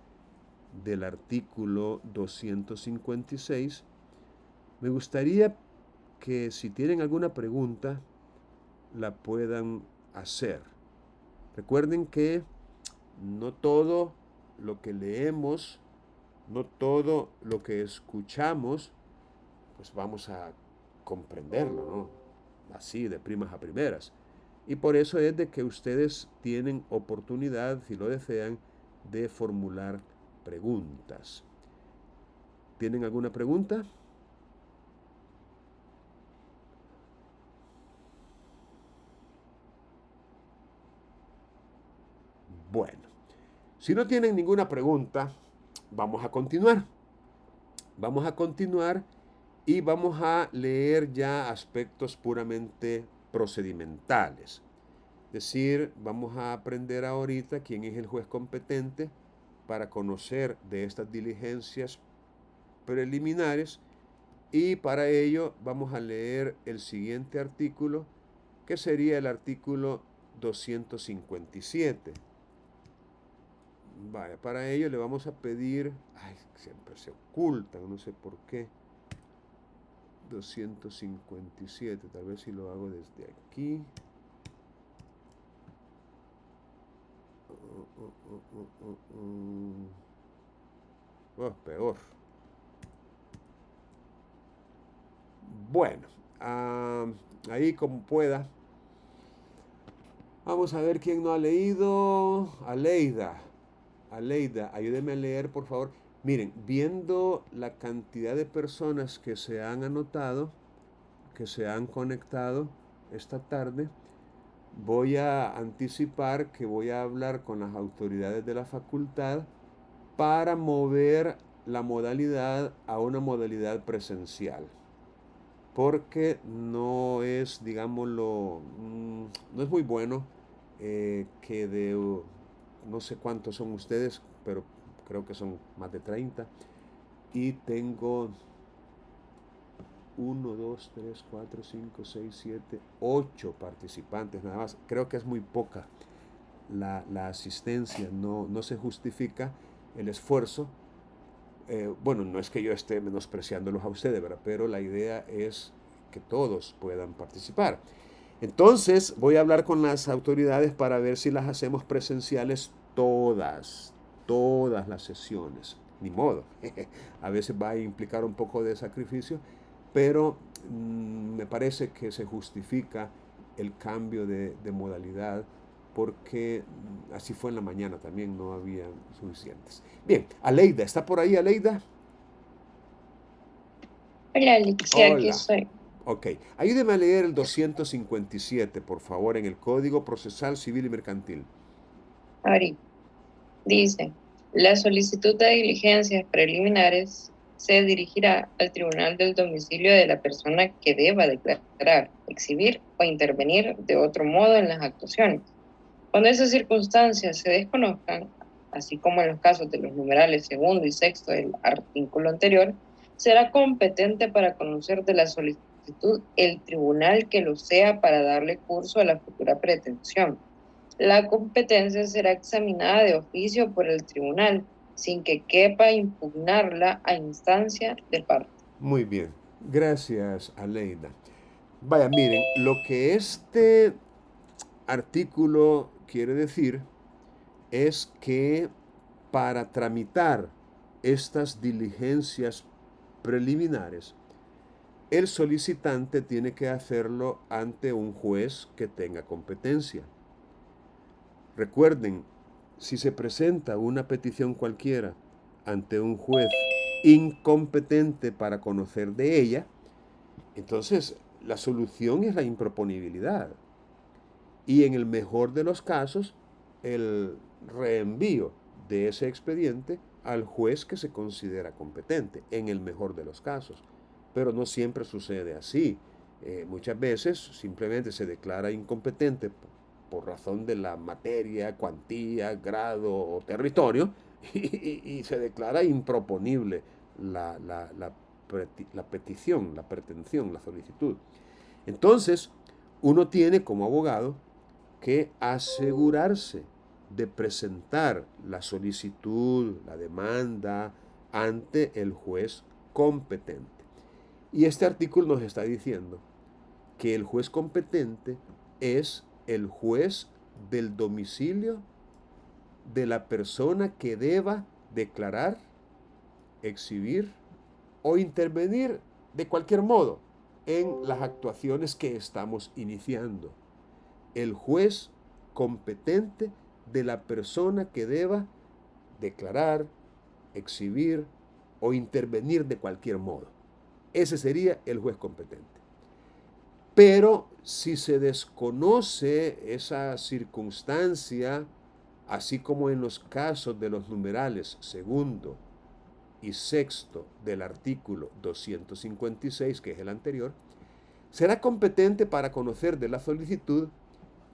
del artículo 256, me gustaría que si tienen alguna pregunta la puedan hacer. Recuerden que no todo lo que leemos, no todo lo que escuchamos, pues vamos a comprenderlo, ¿no? Así de primas a primeras. Y por eso es de que ustedes tienen oportunidad, si lo desean, de formular preguntas. ¿Tienen alguna pregunta? Bueno, si no tienen ninguna pregunta, vamos a continuar. Vamos a continuar y vamos a leer ya aspectos puramente procedimentales. Es decir, vamos a aprender ahorita quién es el juez competente para conocer de estas diligencias preliminares, y para ello vamos a leer el siguiente artículo, que sería el artículo 257. Vaya, para ello le vamos a pedir, siempre se ocultan, no sé por qué, 257, tal vez si lo hago desde aquí. Peor. Bueno, ahí como pueda. Vamos a ver quién no ha leído. Aleida, ayúdeme a leer, por favor. Miren, viendo la cantidad de personas que se han anotado, que se han conectado esta tarde, voy a anticipar que voy a hablar con las autoridades de la facultad para mover la modalidad a una modalidad presencial. Porque no es, digámoslo, no es muy bueno que de, no sé cuántos son ustedes, pero creo que son más de 30, y tengo 1, 2, 3, 4, 5, 6, 7, 8 participantes nada más. Creo que es muy poca la asistencia, no se justifica el esfuerzo. Bueno, no es que yo esté menospreciándolos a ustedes, ¿verdad? Pero la idea es que todos puedan participar. Entonces, voy a hablar con las autoridades para ver si las hacemos presenciales todas las sesiones. Ni modo, a veces va a implicar un poco de sacrificio, pero me parece que se justifica el cambio de modalidad, porque así fue en la mañana también, no había suficientes. Bien, Aleida, ¿está por ahí, Aleida? Hola, Alexia, aquí estoy. Ok, ayúdeme a leer el 257, por favor, en el Código Procesal Civil y Mercantil. Ahorita. Dice, la solicitud de diligencias preliminares se dirigirá al tribunal del domicilio de la persona que deba declarar, exhibir o intervenir de otro modo en las actuaciones. Cuando esas circunstancias se desconozcan, así como en los casos de los numerales segundo y sexto del artículo anterior, será competente para conocer de la solicitud el tribunal que lo sea para darle curso a la futura pretensión. La competencia será examinada de oficio por el tribunal, sin que quepa impugnarla a instancia de parte. Muy bien, gracias, Aleida. Vaya, miren, lo que este artículo quiere decir es que para tramitar estas diligencias preliminares, el solicitante tiene que hacerlo ante un juez que tenga competencia. Recuerden, si se presenta una petición cualquiera ante un juez incompetente para conocer de ella, entonces la solución es la improponibilidad. Y en el mejor de los casos, el reenvío de ese expediente al juez que se considera competente, en el mejor de los casos. Pero no siempre sucede así. Muchas veces simplemente se declara incompetente por razón de la materia, cuantía, grado o territorio y se declara improponible la petición, la pretensión, la solicitud. Entonces, uno tiene como abogado que asegurarse de presentar la solicitud, la demanda ante el juez competente. Y este artículo nos está diciendo que el juez competente es el juez del domicilio de la persona que deba declarar, exhibir o intervenir de cualquier modo en las actuaciones que estamos iniciando. El juez competente de la persona que deba declarar, exhibir o intervenir de cualquier modo. Ese sería el juez competente. Pero si se desconoce esa circunstancia, así como en los casos de los numerales segundo y sexto del artículo 256, que es el anterior, será competente para conocer de la solicitud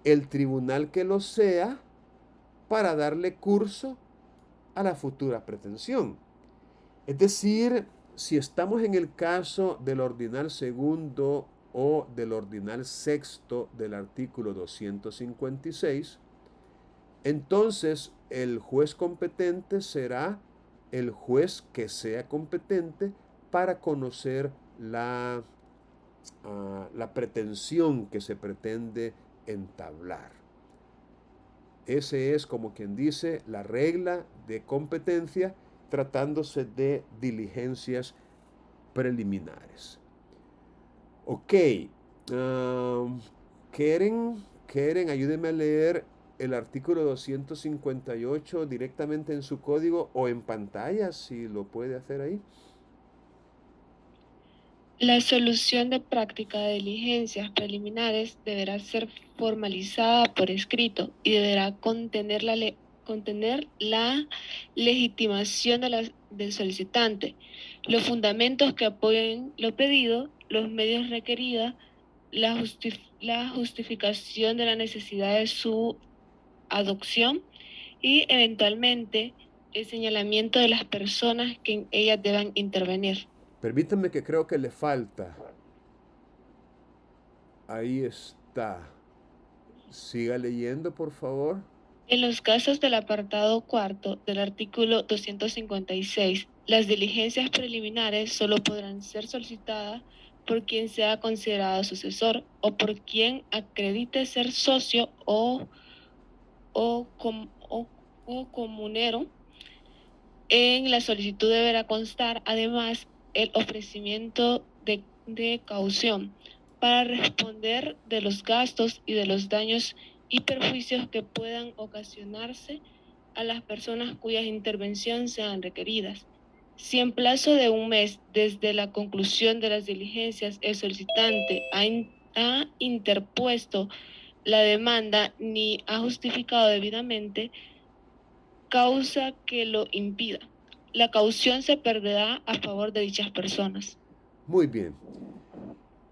el tribunal que lo sea para darle curso a la futura pretensión. Es decir, si estamos en el caso del ordinal segundo o del ordinal sexto del artículo 256, entonces el juez competente será el juez que sea competente para conocer la pretensión que se pretende entablar. Ese es, como quien dice, la regla de competencia tratándose de diligencias preliminares. Ok, Keren, ayúdeme a leer el artículo 258 directamente en su código o en pantalla, si lo puede hacer ahí. La solución de práctica de diligencias preliminares deberá ser formalizada por escrito y deberá contener la legitimación del solicitante, los fundamentos que apoyen lo pedido, los medios requeridos, la justificación de la necesidad de su adopción y eventualmente el señalamiento de las personas que en ellas deban intervenir. Permítanme, que creo que le falta. Ahí está. Siga leyendo, por favor. En los casos del apartado cuarto del artículo 256, las diligencias preliminares solo podrán ser solicitadas por quien sea considerado sucesor o por quien acredite ser socio o comunero. En la solicitud deberá constar además el ofrecimiento de caución para responder de los gastos y de los daños y perjuicios que puedan ocasionarse a las personas cuyas intervenciones sean requeridas. Si en plazo de un mes desde la conclusión de las diligencias el solicitante ha interpuesto la demanda ni ha justificado debidamente causa que lo impida, la caución se perderá a favor de dichas personas. Muy bien.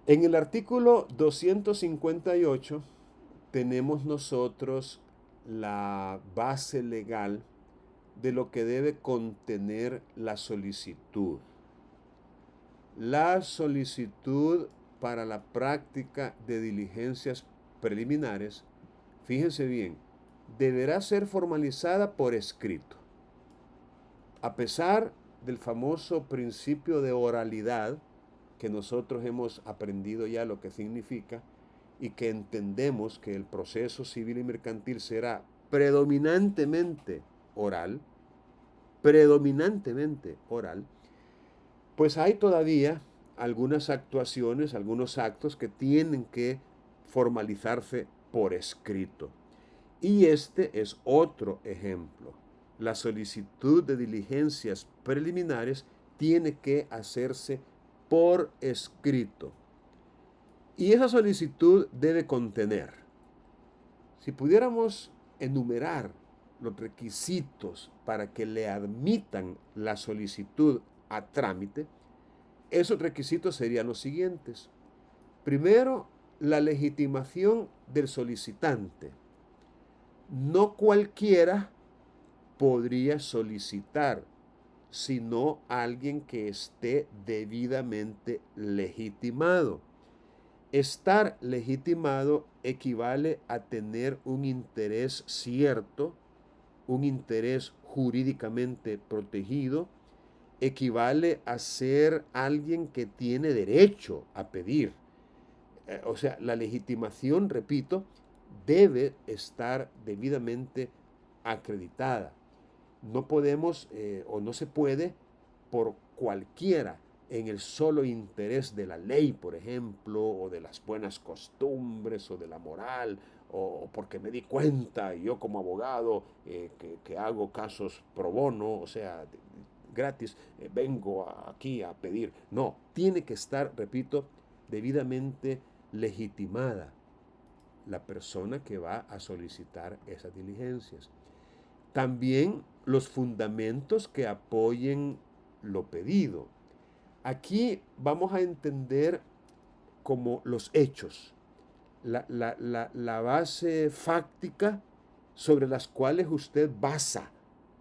En el artículo 258 tenemos nosotros la base legal de lo que debe contener la solicitud. La solicitud para la práctica de diligencias preliminares, fíjense bien, deberá ser formalizada por escrito. A pesar del famoso principio de oralidad, que nosotros hemos aprendido ya lo que significa, y que entendemos que el proceso civil y mercantil será predominantemente oral, pues hay todavía algunas actuaciones, algunos actos que tienen que formalizarse por escrito. Y este es otro ejemplo. La solicitud de diligencias preliminares tiene que hacerse por escrito. Y esa solicitud debe contener, si pudiéramos enumerar los requisitos para que le admitan la solicitud a trámite, esos requisitos serían los siguientes. Primero, la legitimación del solicitante. No cualquiera podría solicitar, sino alguien que esté debidamente legitimado. Estar legitimado equivale a tener un interés cierto, un interés jurídicamente protegido, equivale a ser alguien que tiene derecho a pedir. O sea, la legitimación, repito, debe estar debidamente acreditada. No podemos o no se puede por cualquiera, en el solo interés de la ley, por ejemplo, o de las buenas costumbres, o de la moral, o porque me di cuenta, yo como abogado que hago casos pro bono, o sea, gratis, vengo aquí a pedir. No, tiene que estar, repito, debidamente legitimada la persona que va a solicitar esas diligencias. También los fundamentos que apoyen lo pedido. Aquí vamos a entender como los hechos, la base fáctica sobre las cuales usted basa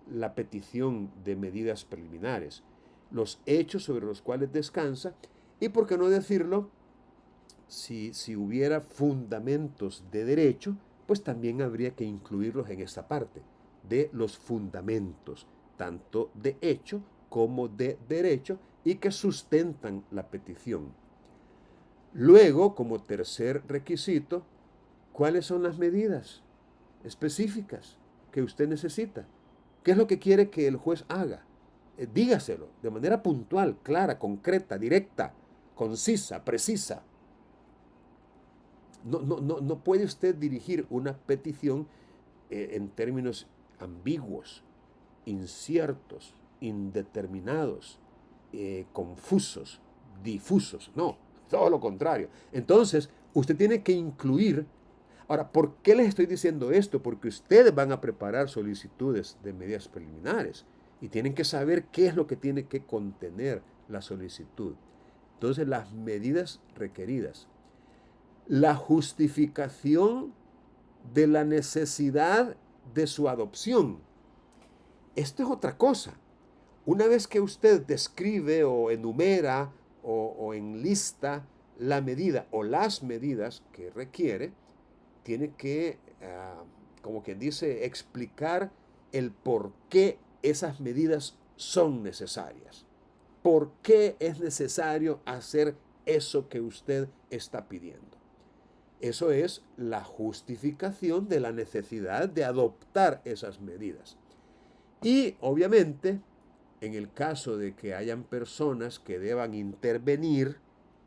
la petición de medidas preliminares, los hechos sobre los cuales descansa, y por qué no decirlo, si hubiera fundamentos de derecho, pues también habría que incluirlos en esta parte de los fundamentos, tanto de hecho como de derecho, y que sustentan la petición. Luego, como tercer requisito, ¿cuáles son las medidas específicas que usted necesita? ¿Qué es lo que quiere que el juez haga? Dígaselo de manera puntual, clara, concreta, directa, concisa, precisa. No puede usted dirigir una petición en términos ambiguos, inciertos, indeterminados, confusos, difusos. No, todo lo contrario. Entonces, usted tiene que incluir. Ahora, ¿por qué les estoy diciendo esto? Porque ustedes van a preparar solicitudes de medidas preliminares y tienen que saber qué es lo que tiene que contener la solicitud. Entonces, las medidas requeridas. La justificación de la necesidad de su adopción. Esto es otra cosa. Una vez que usted describe o enumera o enlista la medida o las medidas que requiere, tiene que, como quien dice, explicar el por qué esas medidas son necesarias. ¿Por qué es necesario hacer eso que usted está pidiendo? Eso es la justificación de la necesidad de adoptar esas medidas. Y obviamente, en el caso de que hayan personas que deban intervenir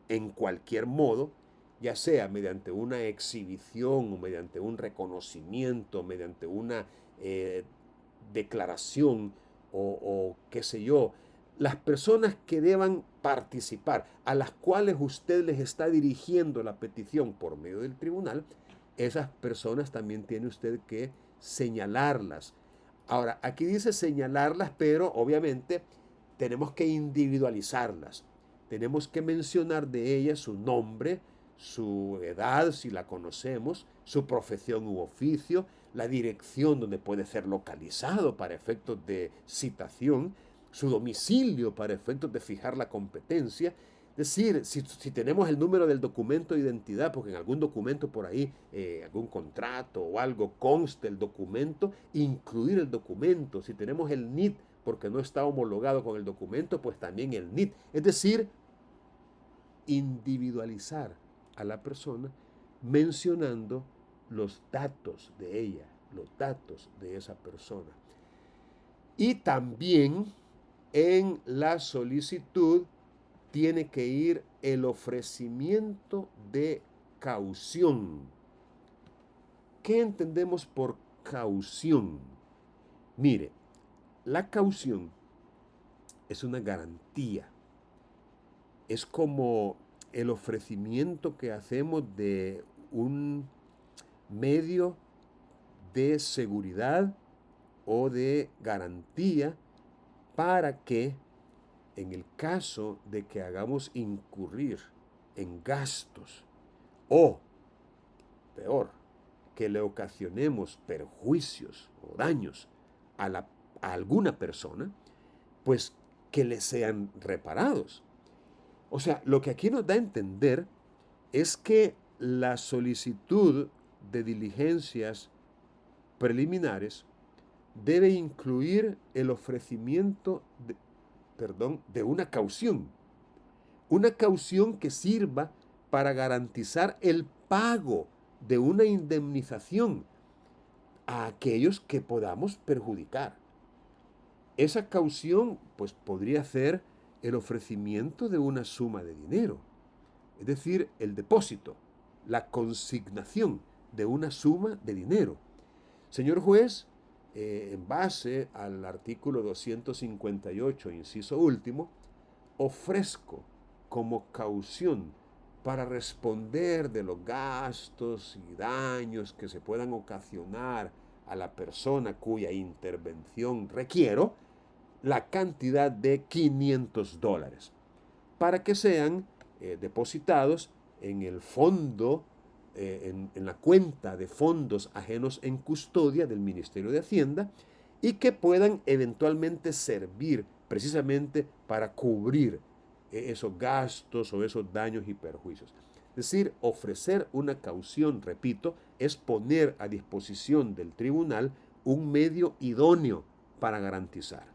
en cualquier modo, ya sea mediante una exhibición o mediante un reconocimiento, mediante una declaración o qué sé yo, las personas que deban participar, a las cuales usted les está dirigiendo la petición por medio del tribunal, esas personas también tiene usted que señalarlas. Ahora, aquí dice señalarlas, pero obviamente tenemos que individualizarlas. Tenemos que mencionar de ellas su nombre, su edad, si la conocemos, su profesión u oficio, la dirección donde puede ser localizado para efectos de citación, su domicilio para efectos de fijar la competencia. Es decir, si tenemos el número del documento de identidad, porque en algún documento por ahí, algún contrato o algo, conste el documento, incluir el documento. Si tenemos el NIT, porque no está homologado con el documento, pues también el NIT. Es decir, individualizar a la persona mencionando los datos de ella, los datos de esa persona. Y también en la solicitud tiene que ir el ofrecimiento de caución. ¿Qué entendemos por caución? Mire, la caución es una garantía. Es como el ofrecimiento que hacemos de un medio de seguridad o de garantía para que en el caso de que hagamos incurrir en gastos o, peor, que le ocasionemos perjuicios o daños a alguna persona, pues que le sean reparados. O sea, lo que aquí nos da a entender es que la solicitud de diligencias preliminares debe incluir el ofrecimiento de una caución que sirva para garantizar el pago de una indemnización a aquellos que podamos perjudicar. Esa caución, pues, podría ser el ofrecimiento de una suma de dinero, es decir, el depósito, la consignación de una suma de dinero. Señor juez, en base al artículo 258, inciso último, ofrezco como caución para responder de los gastos y daños que se puedan ocasionar a la persona cuya intervención requiero, la cantidad de $500 para que sean depositados en el fondo, en la cuenta de fondos ajenos en custodia del Ministerio de Hacienda y que puedan eventualmente servir precisamente para cubrir esos gastos o esos daños y perjuicios. Es decir, ofrecer una caución, repito, es poner a disposición del tribunal un medio idóneo para garantizar.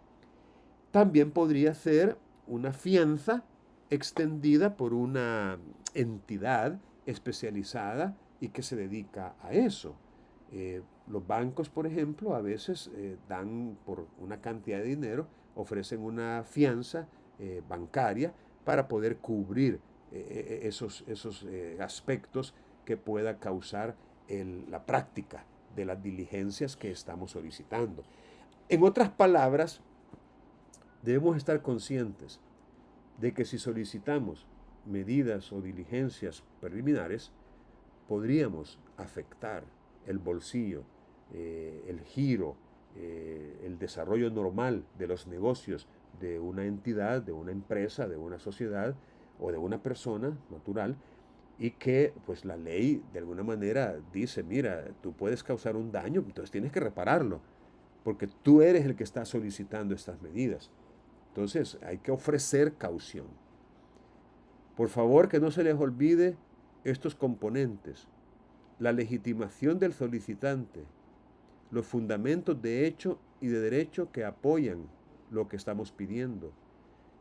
También podría ser una fianza extendida por una entidad especializada y que se dedica a eso. Los bancos, por ejemplo, a veces dan por una cantidad de dinero, ofrecen una fianza bancaria para poder cubrir esos aspectos que pueda causar la práctica de las diligencias que estamos solicitando. En otras palabras, debemos estar conscientes de que si solicitamos medidas o diligencias preliminares, podríamos afectar el bolsillo, el giro, el desarrollo normal de los negocios de una entidad, de una empresa, de una sociedad o de una persona natural, y que pues la ley de alguna manera dice, mira, tú puedes causar un daño, entonces tienes que repararlo, porque tú eres el que está solicitando estas medidas. Entonces hay que ofrecer caución. Por favor, que no se les olvide estos componentes: la legitimación del solicitante, los fundamentos de hecho y de derecho que apoyan lo que estamos pidiendo,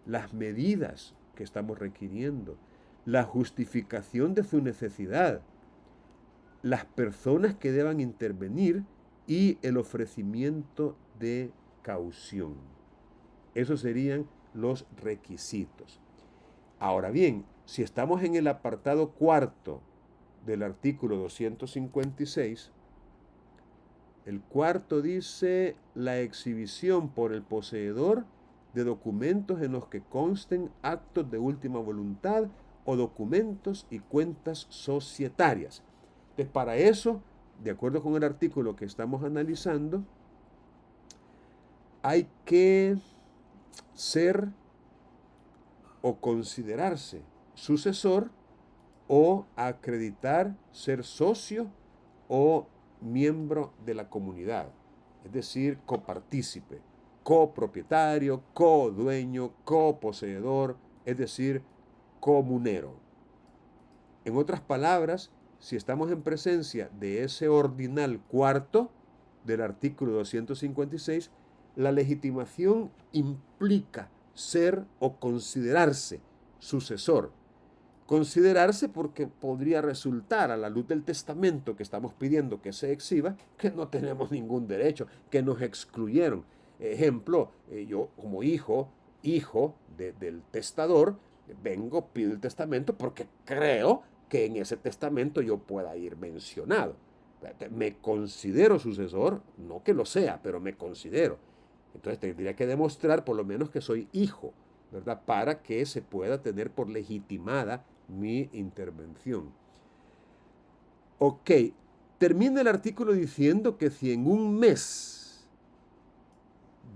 las medidas que estamos requiriendo, la justificación de su necesidad, las personas que deban intervenir y el ofrecimiento de caución. Esos serían los requisitos. Ahora bien, si estamos en el apartado cuarto del artículo 256, el cuarto dice la exhibición por el poseedor de documentos en los que consten actos de última voluntad o documentos y cuentas societarias. Entonces, para eso, de acuerdo con el artículo que estamos analizando, hay que ser o considerarse sucesor o acreditar ser socio o miembro de la comunidad, es decir, copartícipe, copropietario, codueño, coposeedor, es decir, comunero. En otras palabras, si estamos en presencia de ese ordinal cuarto del artículo 256, la legitimación implica ser o considerarse sucesor. Considerarse porque podría resultar a la luz del testamento que estamos pidiendo que se exhiba, que no tenemos ningún derecho, que nos excluyeron. Ejemplo, yo como hijo del testador, vengo, pido el testamento porque creo que en ese testamento yo pueda ir mencionado. Me considero sucesor, no que lo sea, pero me considero. Entonces tendría que demostrar por lo menos que soy hijo, ¿verdad? Para que se pueda tener por legitimada mi intervención. Ok, termina el artículo diciendo que si en un mes,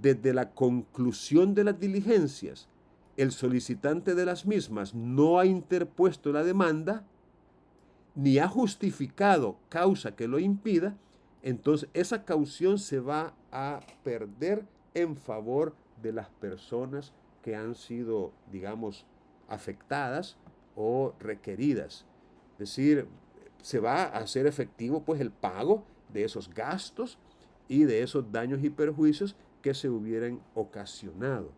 desde la conclusión de las diligencias, el solicitante de las mismas no ha interpuesto la demanda, ni ha justificado causa que lo impida, entonces esa caución se va a perder en favor de las personas que han sido, digamos, afectadas o requeridas. Es decir, se va a hacer efectivo pues el pago de esos gastos y de esos daños y perjuicios que se hubieran ocasionado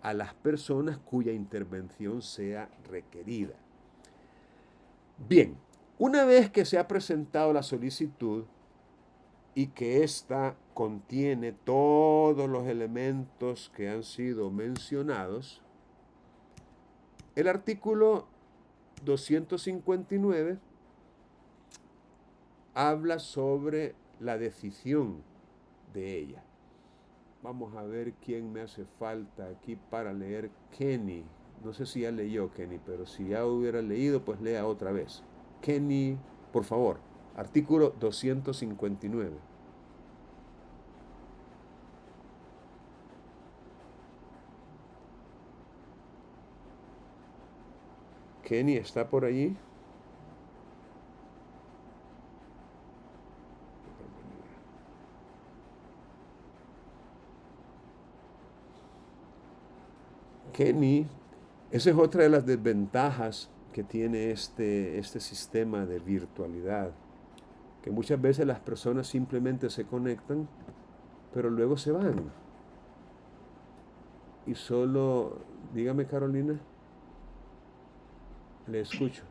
a las personas cuya intervención sea requerida. Bien, una vez que se ha presentado la solicitud y que ésta contiene todos los elementos que han sido mencionados, el artículo 259 habla sobre la decisión de ella. Vamos a ver quién me hace falta aquí para leer. Kenny. No sé si ya leyó Kenny, pero si ya hubiera leído, pues lea otra vez. Kenny, por favor. Artículo 259. Kenny, ¿está por allí? Kenny, esa es otra de las desventajas que tiene este sistema de virtualidad, que muchas veces las personas simplemente se conectan, pero luego se van. Y solo, dígame Carolina, le escucho.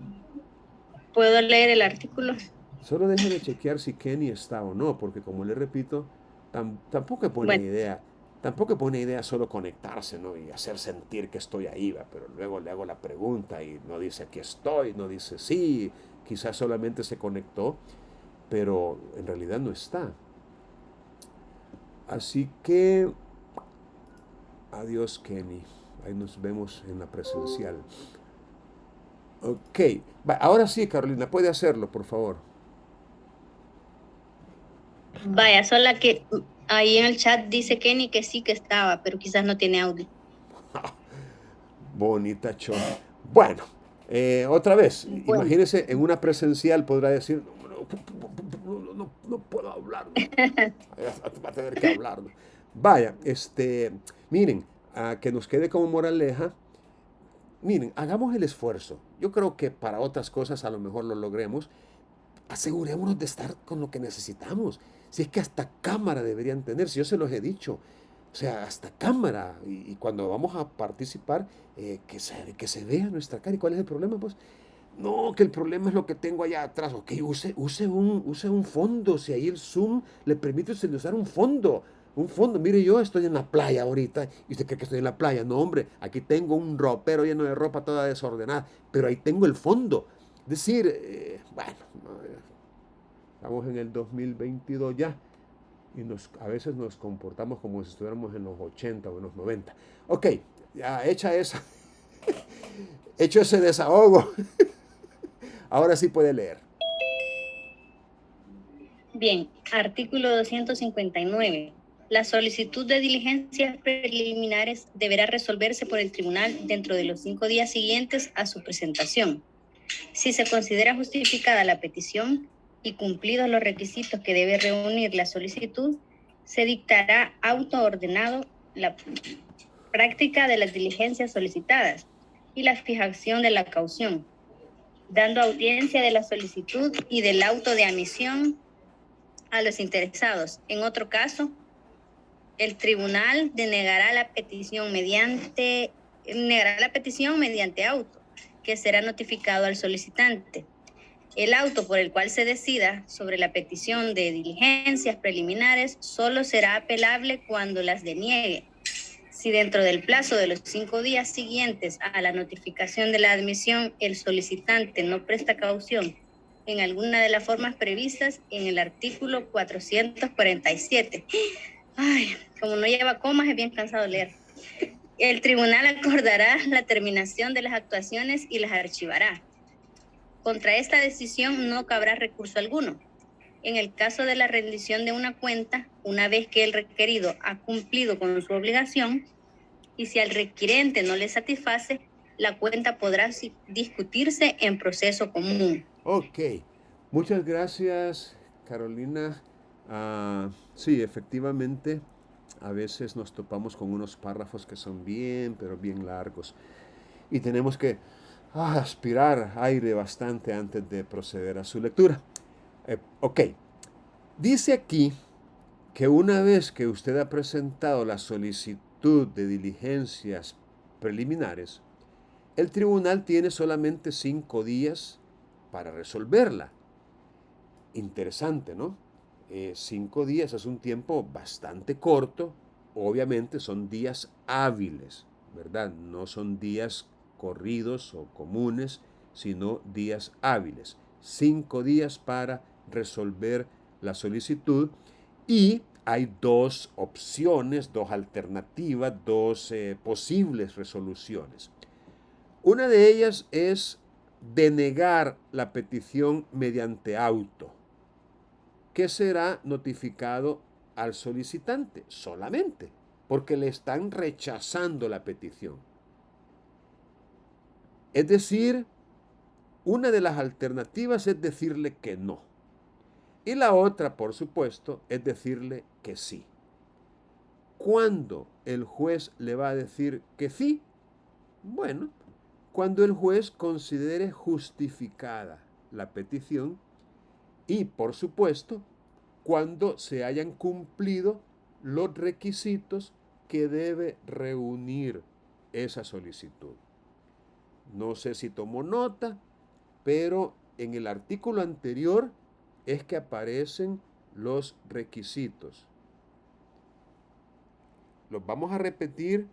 ¿Puedo leer el artículo? Solo déjeme chequear si Kenny está o no, porque como le repito, tampoco es buena idea. Tampoco es buena idea solo conectarse, ¿no? Y hacer sentir que estoy ahí, ¿va? Pero luego le hago la pregunta y no dice aquí estoy, no dice sí, quizás solamente se conectó, pero en realidad no está. Así que, adiós Kenny, ahí nos vemos en la presencial. Ok, ahora sí Carolina, puede hacerlo, por favor. Vaya, solo que ahí en el chat dice Kenny que sí que estaba, pero quizás no tiene audio. Bonita chona. Bueno, otra vez, Bueno. Imagínense, en una presencial podrá decir, no puedo hablar. Va a tener que hablar. Vaya, miren, que nos quede como moraleja, miren, hagamos el esfuerzo. Yo creo que para otras cosas a lo mejor lo logremos. Asegurémonos de estar con lo que necesitamos. Si es que hasta cámara deberían tener, si yo se los he dicho. O sea, hasta cámara. Y cuando vamos a participar, que se vea nuestra cara. ¿Y cuál es el problema? Pues, no, que el problema es lo que tengo allá atrás. Ok, use un fondo. Si ahí el Zoom le permite usar un fondo. Un fondo. Mire, yo estoy en la playa ahorita. ¿Y usted cree que estoy en la playa? No, hombre, aquí tengo un ropero lleno de ropa toda desordenada. Pero ahí tengo el fondo. Es decir, bueno, estamos en el 2022 ya y a veces nos comportamos como si estuviéramos en los 80 o en los 90. Ok, ya hecho ese desahogo, ahora sí puede leer. Bien, artículo 259. La solicitud de diligencias preliminares deberá resolverse por el tribunal dentro de los 5 días siguientes a su presentación. Si se considera justificada la petición y cumplidos los requisitos que debe reunir la solicitud, se dictará autoordenado la práctica de las diligencias solicitadas y la fijación de la caución, dando audiencia de la solicitud y del auto de admisión a los interesados. En otro caso, el tribunal negará la petición mediante auto, que será notificado al solicitante. El auto por el cual se decida sobre la petición de diligencias preliminares solo será apelable cuando las deniegue. Si dentro del plazo de los 5 días siguientes a la notificación de la admisión el solicitante no presta caución en alguna de las formas previstas en el artículo 447. Ay, como no lleva comas, es bien cansado leer. El tribunal acordará la terminación de las actuaciones y las archivará. Contra esta decisión no cabrá recurso alguno. En el caso de la rendición de una cuenta, una vez que el requerido ha cumplido con su obligación, y si al requirente no le satisface, la cuenta podrá discutirse en proceso común. Ok, muchas gracias, Carolina. Sí, efectivamente, a veces nos topamos con unos párrafos que son pero bien largos. Y tenemos que aspirar aire bastante antes de proceder a su lectura. Ok, dice aquí que una vez que usted ha presentado la solicitud de diligencias preliminares, el tribunal tiene solamente 5 días para resolverla. Interesante, ¿no? 5 días es un tiempo bastante corto. Obviamente son días hábiles, ¿verdad? No son días corridos o comunes, sino días hábiles. 5 días para resolver la solicitud, y hay 2 opciones, 2 alternativas, 2 posibles resoluciones. Una de ellas es denegar la petición mediante auto, que será notificado al solicitante solamente, porque le están rechazando la petición. Es decir, una de las alternativas es decirle que no. Y la otra, por supuesto, es decirle que sí. ¿Cuándo el juez le va a decir que sí? Bueno, cuando el juez considere justificada la petición y, por supuesto, cuando se hayan cumplido los requisitos que debe reunir esa solicitud. No sé si tomó nota, pero en el artículo anterior es que aparecen los requisitos. Los vamos a repetir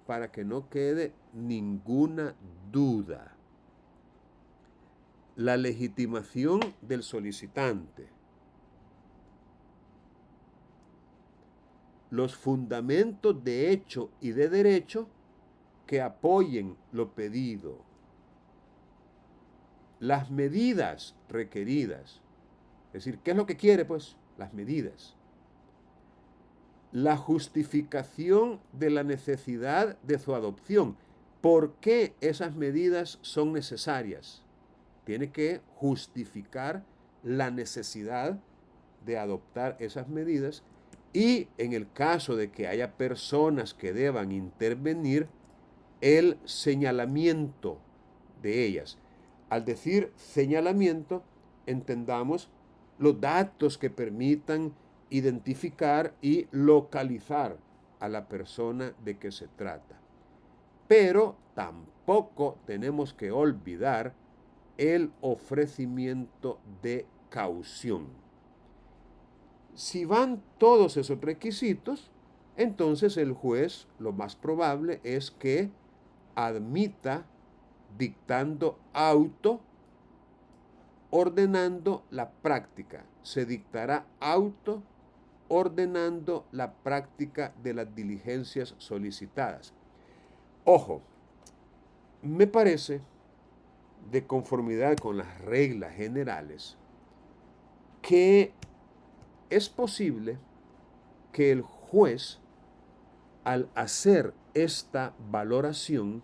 para que no quede ninguna duda. La legitimación del solicitante. Los fundamentos de hecho y de derecho que apoyen lo pedido. Las medidas requeridas. Es decir, ¿qué es lo que quiere? Pues las medidas. La justificación de la necesidad de su adopción. ¿Por qué esas medidas son necesarias? Tiene que justificar la necesidad de adoptar esas medidas, y en el caso de que haya personas que deban intervenir, el señalamiento de ellas. Al decir señalamiento, entendamos los datos que permitan identificar y localizar a la persona de que se trata. Pero tampoco tenemos que olvidar el ofrecimiento de caución. Si van todos esos requisitos, entonces el juez, lo más probable es que admita dictando auto, ordenando la práctica. Se dictará auto ordenando la práctica de las diligencias solicitadas. Ojo, me parece, de conformidad con las reglas generales, que es posible que el juez, al hacer esta valoración,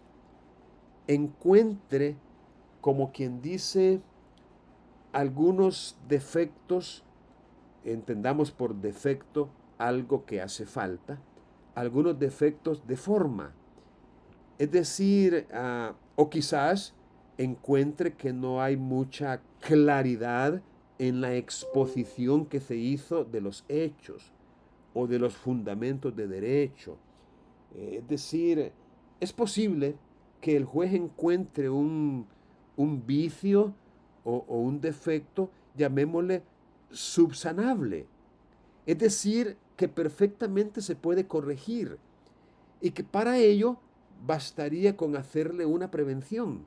encuentre como quien dice, algunos defectos, entendamos por defecto algo que hace falta, algunos defectos de forma. Es decir, o quizás encuentre que no hay mucha claridad en la exposición que se hizo de los hechos o de los fundamentos de derecho. Es decir, es posible que el juez encuentre un vicio o un defecto, llamémosle subsanable. Es decir, que perfectamente se puede corregir y que para ello bastaría con hacerle una prevención.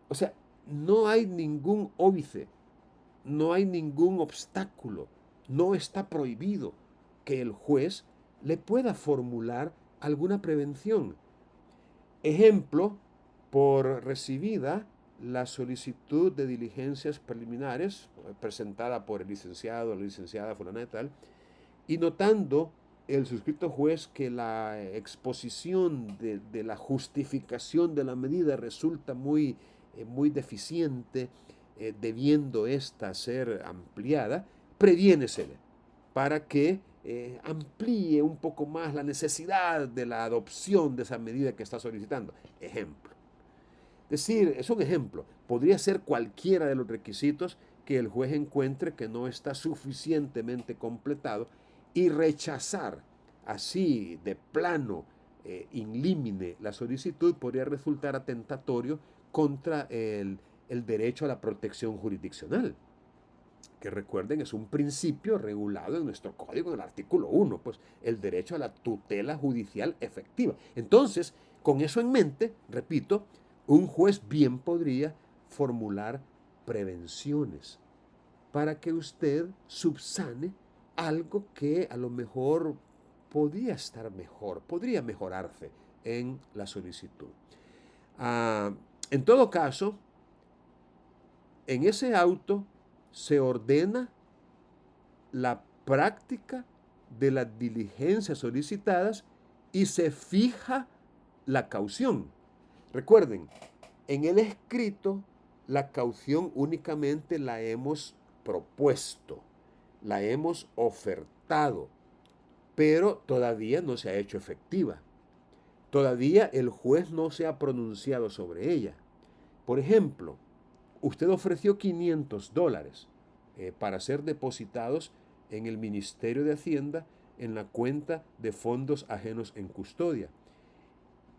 O sea, no hay ningún óbice, no hay ningún obstáculo, no está prohibido que el juez le pueda formular alguna prevención. Ejemplo, por recibida la solicitud de diligencias preliminares presentada por el licenciado o la licenciada fulana de tal, y notando el suscrito juez que la exposición de la justificación de la medida resulta muy deficiente, debiendo ésta ser ampliada, previénesele para que amplíe un poco más la necesidad de la adopción de esa medida que está solicitando. Ejemplo. Es decir, es un ejemplo. Podría ser cualquiera de los requisitos que el juez encuentre que no está suficientemente completado y rechazar así de plano, in limine, la solicitud podría resultar atentatorio contra el derecho a la protección jurisdiccional, que recuerden es un principio regulado en nuestro código en el artículo 1, pues el derecho a la tutela judicial efectiva. Entonces, con eso en mente, repito, un juez bien podría formular prevenciones para que usted subsane algo que a lo mejor podría estar mejor, podría mejorarse en la solicitud. En todo caso, en ese auto se ordena la práctica de las diligencias solicitadas y se fija la caución. Recuerden, en el escrito la caución únicamente la hemos propuesto, la hemos ofertado, pero todavía no se ha hecho efectiva. Todavía el juez no se ha pronunciado sobre ella. Por ejemplo, usted ofreció $500 para ser depositados en el Ministerio de Hacienda en la cuenta de fondos ajenos en custodia.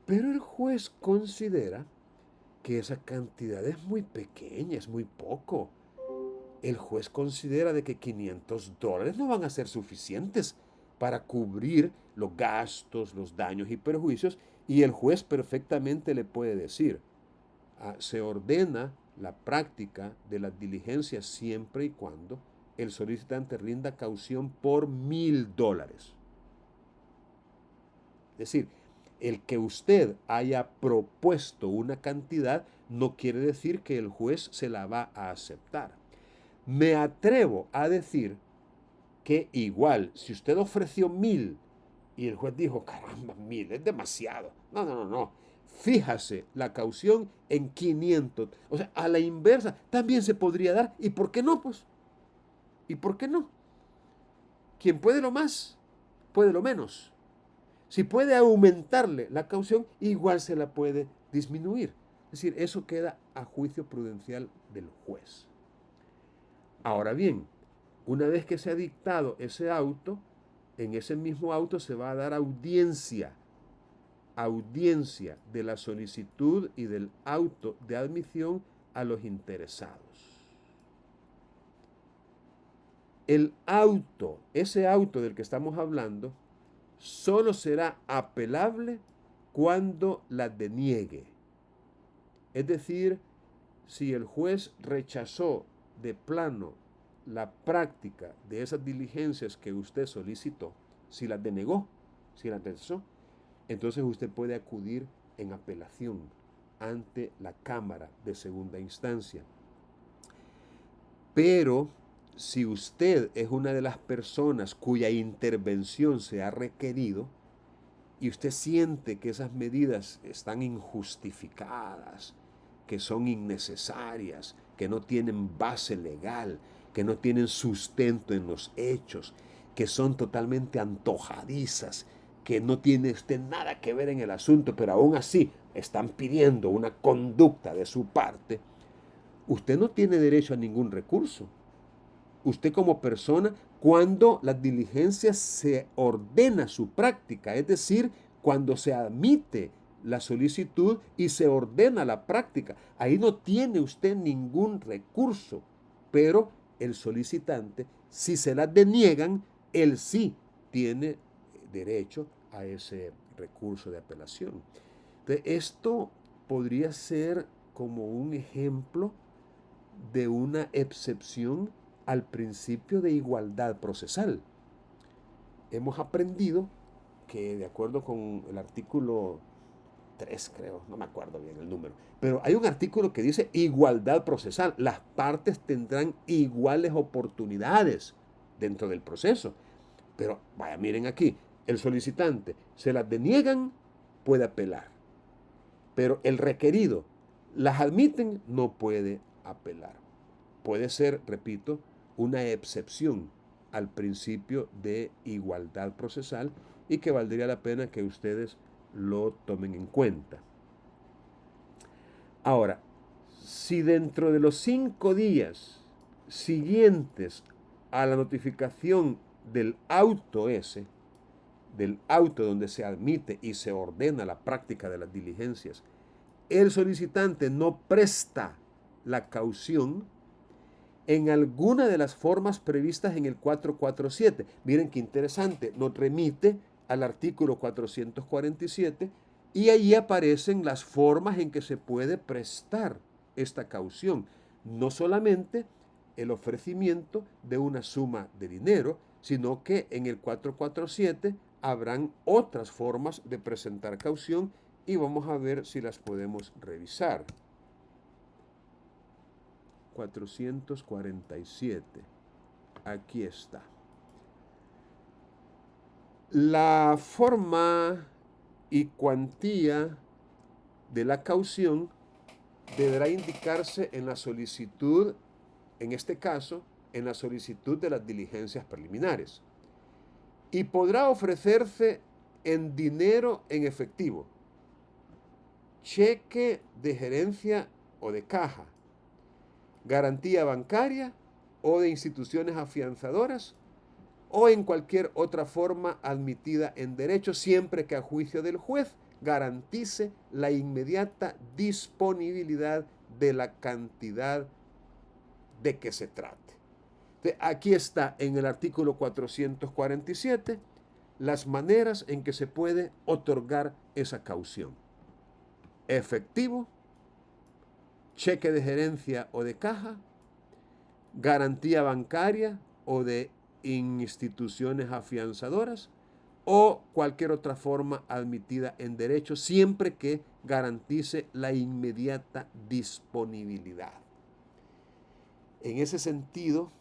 Pero el juez considera que esa cantidad es muy pequeña, es muy poco. El juez considera de que $500 no van a ser suficientes para cubrir los gastos, los daños y perjuicios, y el juez perfectamente le puede decir, se ordena la práctica de las diligencias siempre y cuando el solicitante rinda caución por $1,000. Es decir, el que usted haya propuesto una cantidad no quiere decir que el juez se la va a aceptar. Me atrevo a decir que igual, si usted ofreció 1,000 y el juez dijo, caramba, 1,000 es demasiado. No. Fíjase la caución en 500. O sea, a la inversa también se podría dar. ¿Y por qué no, pues? ¿Y por qué no? Quien puede lo más, puede lo menos. Si puede aumentarle la caución, igual se la puede disminuir. Es decir, eso queda a juicio prudencial del juez. Ahora bien, una vez que se ha dictado ese auto, en ese mismo auto se va a dar audiencia de la solicitud y del auto de admisión a los interesados. El auto, ese auto del que estamos hablando, solo será apelable cuando la deniegue. Es decir, si el juez rechazó de plano la práctica de esas diligencias que usted solicitó, si las denegó, si las rechazó, entonces usted puede acudir en apelación ante la Cámara de Segunda Instancia. Pero si usted es una de las personas cuya intervención se ha requerido y usted siente que esas medidas están injustificadas, que son innecesarias, que no tienen base legal, que no tienen sustento en los hechos, que son totalmente antojadizas, que no tiene usted nada que ver en el asunto, pero aún así están pidiendo una conducta de su parte, usted no tiene derecho a ningún recurso. Usted como persona, cuando las diligencias se ordena su práctica, es decir, cuando se admite la solicitud y se ordena la práctica, ahí no tiene usted ningún recurso, pero el solicitante, si se las deniegan, él sí tiene derecho a ese recurso de apelación. Entonces, esto podría ser como un ejemplo de una excepción al principio de igualdad procesal. Hemos aprendido que, de acuerdo con el artículo 3, creo, no me acuerdo bien el número, pero hay un artículo que dice igualdad procesal. Las partes tendrán iguales oportunidades dentro del proceso. Pero vaya, miren aquí, el solicitante se las deniegan, puede apelar. Pero el requerido las admiten, no puede apelar. Puede ser, repito, una excepción al principio de igualdad procesal y que valdría la pena que ustedes lo tomen en cuenta. Ahora, si dentro de los 5 días siguientes a la notificación del auto ese, del auto donde se admite y se ordena la práctica de las diligencias, el solicitante no presta la caución en alguna de las formas previstas en el 447. Miren qué interesante, nos remite al artículo 447 y allí aparecen las formas en que se puede prestar esta caución. No solamente el ofrecimiento de una suma de dinero, sino que en el 447 habrán otras formas de presentar caución y vamos a ver si las podemos revisar. 447. Aquí está. La forma y cuantía de la caución deberá indicarse en la solicitud, en este caso, en la solicitud de las diligencias preliminares. Y podrá ofrecerse en dinero en efectivo, cheque de gerencia o de caja, garantía bancaria o de instituciones afianzadoras o en cualquier otra forma admitida en derecho, siempre que a juicio del juez garantice la inmediata disponibilidad de la cantidad de que se trate. Entonces, aquí está en el artículo 447 las maneras en que se puede otorgar esa caución. Efectivo, cheque de gerencia o de caja, garantía bancaria o de instituciones afianzadoras o cualquier otra forma admitida en derecho, siempre que garantice la inmediata disponibilidad. En ese sentido,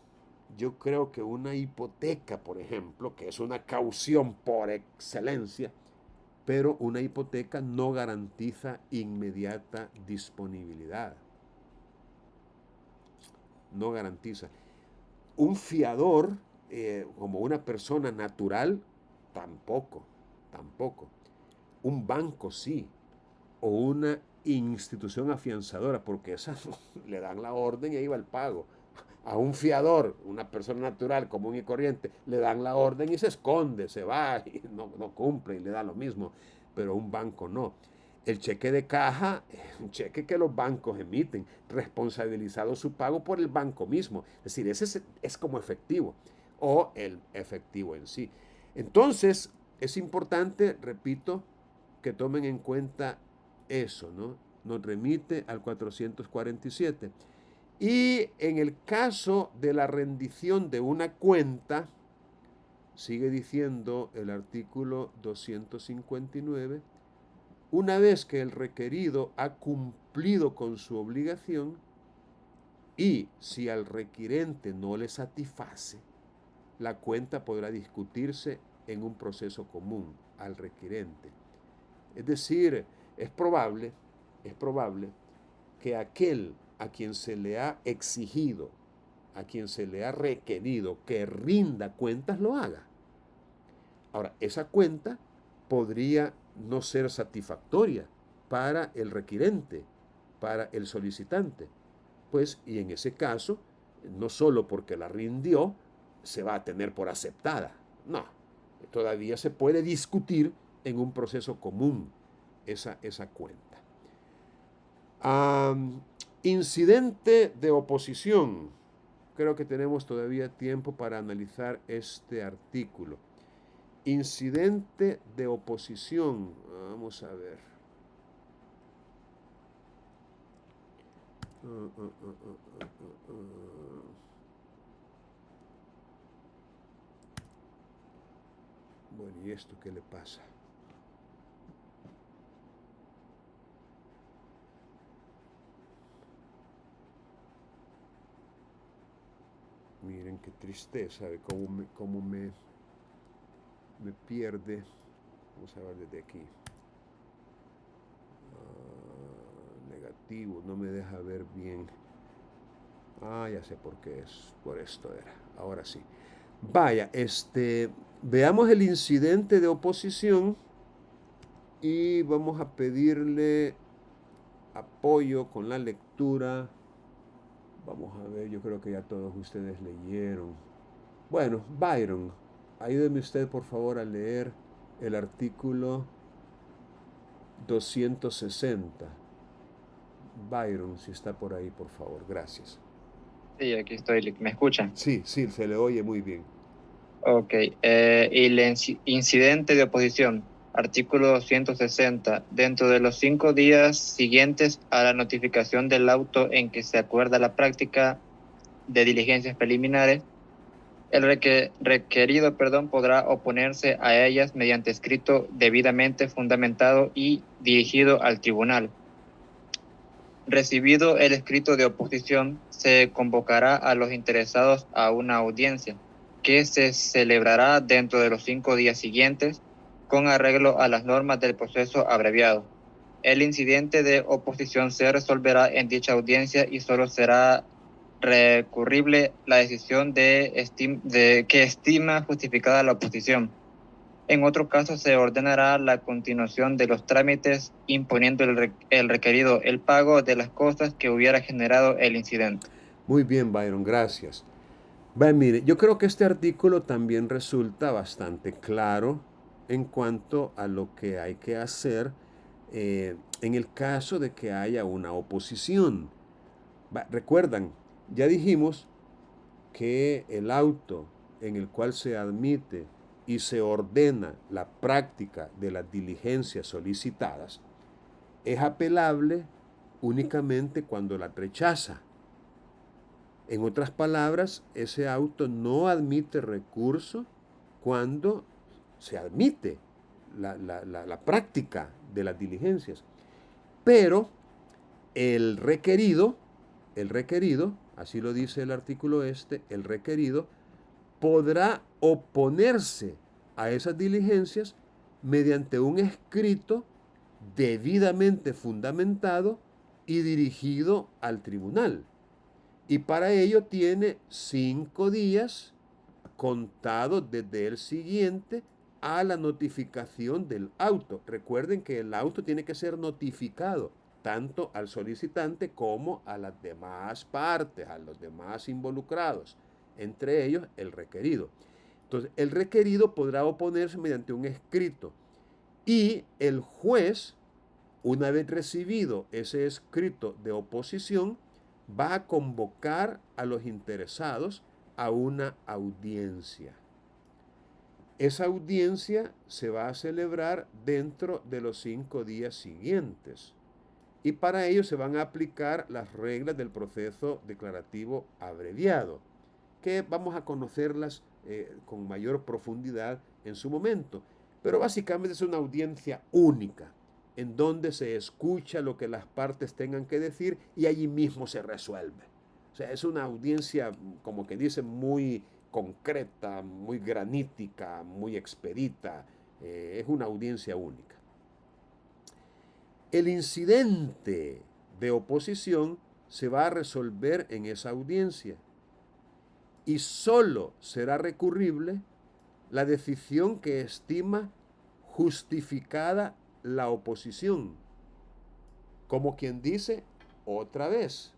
yo creo que una hipoteca, por ejemplo, que es una caución por excelencia, pero una hipoteca no garantiza inmediata disponibilidad. No garantiza. Un fiador, como una persona natural, tampoco. Un banco sí, o una institución afianzadora, porque esas le dan la orden y ahí va el pago. A un fiador, una persona natural, común y corriente, le dan la orden y se esconde, se va y no cumple y le da lo mismo, pero un banco no. El cheque de caja es un cheque que los bancos emiten, responsabilizado su pago por el banco mismo. Es decir, ese es como efectivo, o el efectivo en sí. Entonces, es importante, repito, que tomen en cuenta eso, ¿no? Nos remite al 447. Y en el caso de la rendición de una cuenta, sigue diciendo el artículo 259, una vez que el requerido ha cumplido con su obligación y si al requirente no le satisface, la cuenta podrá discutirse en un proceso común al requirente. Es decir, es probable que aquel a quien se le ha exigido, a quien se le ha requerido que rinda cuentas, lo haga. Ahora, esa cuenta podría no ser satisfactoria para el requirente, para el solicitante. Pues, y en ese caso, no solo porque la rindió, se va a tener por aceptada. No, todavía se puede discutir en un proceso común esa cuenta. Incidente de oposición. Creo que tenemos todavía tiempo para analizar este artículo. Incidente de oposición. Vamos a ver. Bueno, ¿y esto qué le pasa? Miren qué tristeza, de cómo me pierde. Vamos a ver desde aquí. Negativo, no me deja ver bien. Ya sé por qué es. Por esto era. Ahora sí. Vaya, veamos el incidente de oposición y vamos a pedirle apoyo con la lectura. Vamos a ver, yo creo que ya todos ustedes leyeron. Bueno, Byron, ayúdeme usted por favor a leer el artículo 260. Byron, si está por ahí, por favor, gracias. Sí, aquí estoy. ¿Me escuchan? Sí, se le oye muy bien. Ok. El incidente de oposición, artículo 260. Dentro de los 5 días siguientes a la notificación del auto en que se acuerda la práctica de diligencias preliminares, el requerido podrá oponerse a ellas mediante escrito debidamente fundamentado y dirigido al tribunal. Recibido el escrito de oposición, se convocará a los interesados a una audiencia que se celebrará dentro de los 5 días siguientes con arreglo a las normas del proceso abreviado. El incidente de oposición se resolverá en dicha audiencia y solo será recurrible la decisión de que estima justificada la oposición. En otro caso, se ordenará la continuación de los trámites imponiendo el requerido el pago de las costas que hubiera generado el incidente. Muy bien, Byron, gracias. Mire, yo creo que este artículo también resulta bastante claro en cuanto a lo que hay que hacer en el caso de que haya una oposición. Recuerdan, ya dijimos que el auto en el cual se admite y se ordena la práctica de las diligencias solicitadas es apelable únicamente cuando la rechaza. En otras palabras, ese auto no admite recurso cuando se admite la práctica de las diligencias. Pero el requerido, así lo dice el artículo el requerido podrá oponerse a esas diligencias mediante un escrito debidamente fundamentado y dirigido al tribunal. Y para ello tiene 5 días contados desde el siguiente a la notificación del auto. Recuerden que el auto tiene que ser notificado tanto al solicitante como a las demás partes, a los demás involucrados, entre ellos el requerido. Entonces, el requerido podrá oponerse mediante un escrito y el juez, una vez recibido ese escrito de oposición, va a convocar a los interesados a una audiencia. Esa audiencia se va a celebrar dentro de los 5 días siguientes y para ello se van a aplicar las reglas del proceso declarativo abreviado, que vamos a conocerlas con mayor profundidad en su momento. Pero básicamente es una audiencia única, en donde se escucha lo que las partes tengan que decir y allí mismo se resuelve. O sea, es una audiencia, como que dice, muy concreta, muy granítica, muy expedita. Es una audiencia única. El incidente de oposición se va a resolver en esa audiencia y solo será recurrible la decisión que estima justificada la oposición. Como quien dice, otra vez,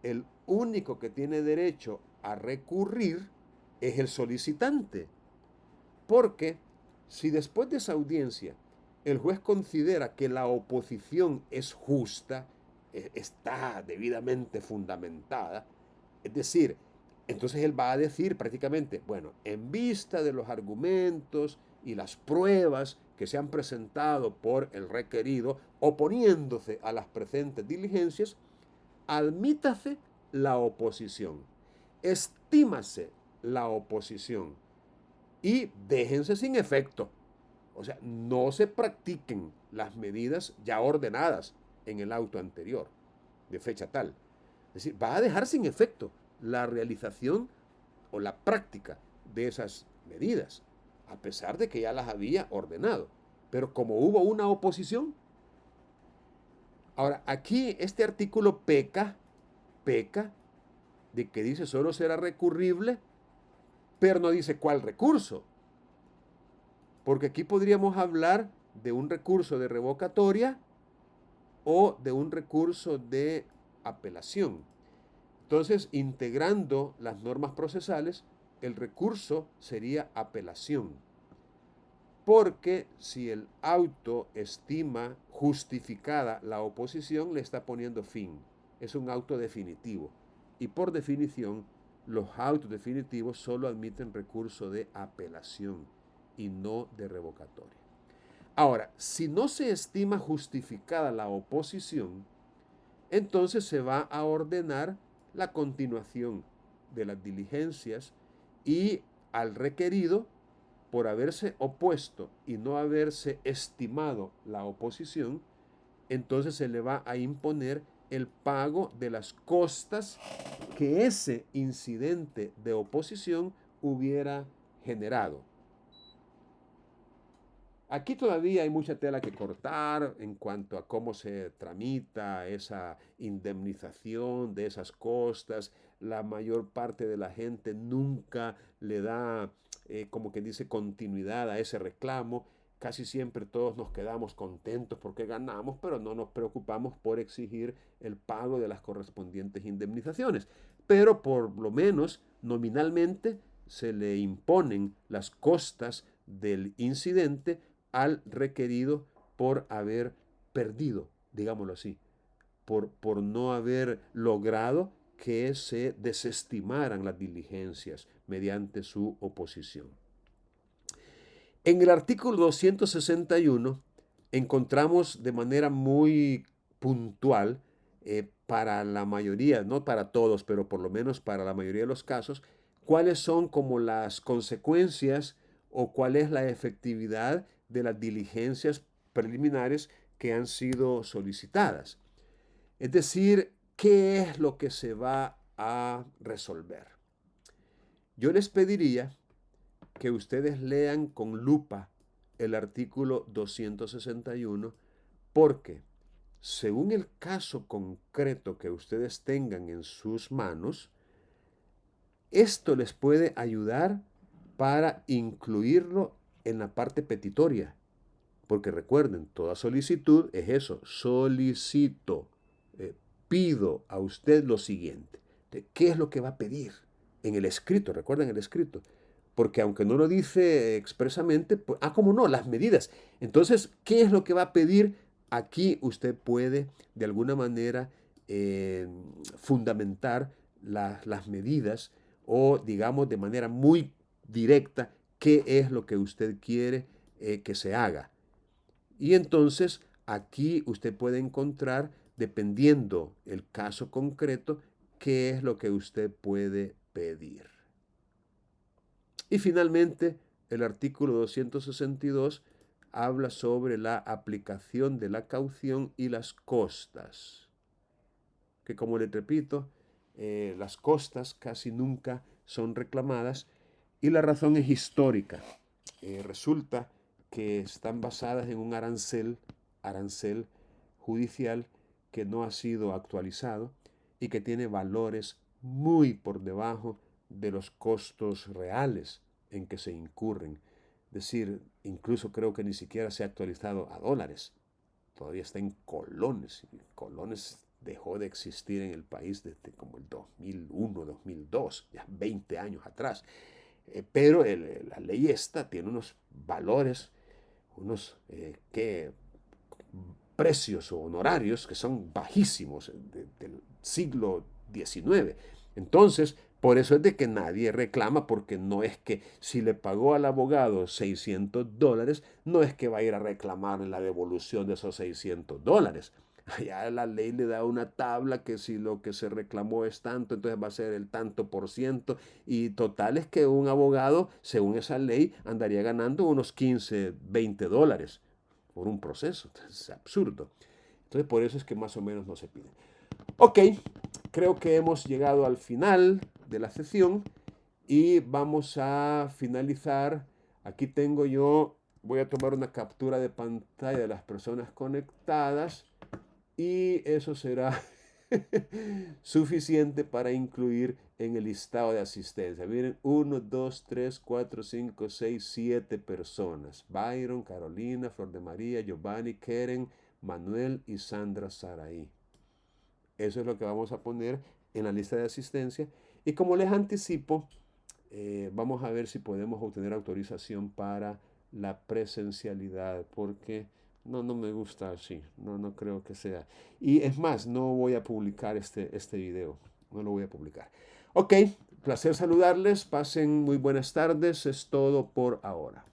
el único que tiene derecho a recurrir es el solicitante. Porque si después de esa audiencia el juez considera que la oposición es justa, está debidamente fundamentada, es decir, entonces él va a decir prácticamente, bueno, en vista de los argumentos y las pruebas que se han presentado por el requerido, oponiéndose a las presentes diligencias, admítase la oposición, estímase la oposición y déjense sin efecto. O sea, no se practiquen las medidas ya ordenadas en el auto anterior, de fecha tal. Es decir, va a dejar sin efecto la realización o la práctica de esas medidas, a pesar de que ya las había ordenado. Pero como hubo una oposición, ahora aquí este artículo peca de que dice solo será recurrible, pero no dice cuál recurso. Porque aquí podríamos hablar de un recurso de revocatoria o de un recurso de apelación. Entonces, integrando las normas procesales, el recurso sería apelación. Porque si el auto estima justificada la oposición, le está poniendo fin. Es un auto definitivo. Y por definición, los autos definitivos solo admiten recurso de apelación y no de revocatoria. Ahora, si no se estima justificada la oposición, entonces se va a ordenar la continuación de las diligencias y al requerido, por haberse opuesto y no haberse estimado la oposición, entonces se le va a imponer el pago de las costas que ese incidente de oposición hubiera generado. Aquí todavía hay mucha tela que cortar en cuanto a cómo se tramita esa indemnización de esas costas. La mayor parte de la gente nunca le da, como que dice, continuidad a ese reclamo. Casi siempre todos nos quedamos contentos porque ganamos, pero no nos preocupamos por exigir el pago de las correspondientes indemnizaciones. Pero por lo menos nominalmente se le imponen las costas del incidente al requerido por haber perdido, digámoslo así, por no haber logrado que se desestimaran las diligencias mediante su oposición. En el artículo 261 encontramos de manera muy puntual para la mayoría, no para todos, pero por lo menos para la mayoría de los casos, cuáles son como las consecuencias o cuál es la efectividad de las diligencias preliminares que han sido solicitadas. Es decir, ¿qué es lo que se va a resolver? Yo les pediría que ustedes lean con lupa el artículo 261 porque según el caso concreto que ustedes tengan en sus manos, esto les puede ayudar para incluirlo en la parte petitoria. Porque recuerden, toda solicitud es eso, solicito, pido a usted lo siguiente. ¿Qué es lo que va a pedir? En el escrito, recuerden el escrito. Porque aunque no lo dice expresamente, pues, ¿cómo no? Las medidas. Entonces, ¿qué es lo que va a pedir? Aquí usted puede, de alguna manera, fundamentar las medidas o, digamos, de manera muy directa, qué es lo que usted quiere que se haga. Y entonces aquí usted puede encontrar, dependiendo el caso concreto, qué es lo que usted puede pedir. Y finalmente, el artículo 262 habla sobre la aplicación de la caución y las costas. Que como les repito, las costas casi nunca son reclamadas y la razón es histórica. Resulta que están basadas en un arancel judicial que no ha sido actualizado y que tiene valores muy por debajo de los costos reales en que se incurren. Es decir, incluso creo que ni siquiera se ha actualizado a dólares. Todavía está en colones. Colones dejó de existir en el país desde como el 2001, 2002, ya 20 años atrás. Pero la ley esta tiene unos valores, unos precios o honorarios que son bajísimos del siglo XIX. Entonces, por eso es de que nadie reclama, porque no es que si le pagó al abogado $600, no es que va a ir a reclamar la devolución de esos $600. Allá la ley le da una tabla que si lo que se reclamó es tanto, entonces va a ser el tanto por ciento. Y total es que un abogado, según esa ley, andaría ganando unos 15, $20 por un proceso. Es absurdo. Entonces por eso es que más o menos no se pide. Ok, creo que hemos llegado al final de la sesión y vamos a finalizar. Aquí tengo yo, voy a tomar una captura de pantalla de las personas conectadas y eso será suficiente para incluir en el listado de asistencia. Miren, 1, 2, 3, 4, 5, 6, 7 personas. Byron, Carolina, Flor de María, Giovanni, Keren, Manuel y Sandra Saraí. Eso es lo que vamos a poner en la lista de asistencia. Y como les anticipo, vamos a ver si podemos obtener autorización para la presencialidad, porque no me gusta así, no creo que sea. Y es más, no voy a publicar este video, no lo voy a publicar. Ok, placer saludarles, pasen muy buenas tardes, es todo por ahora.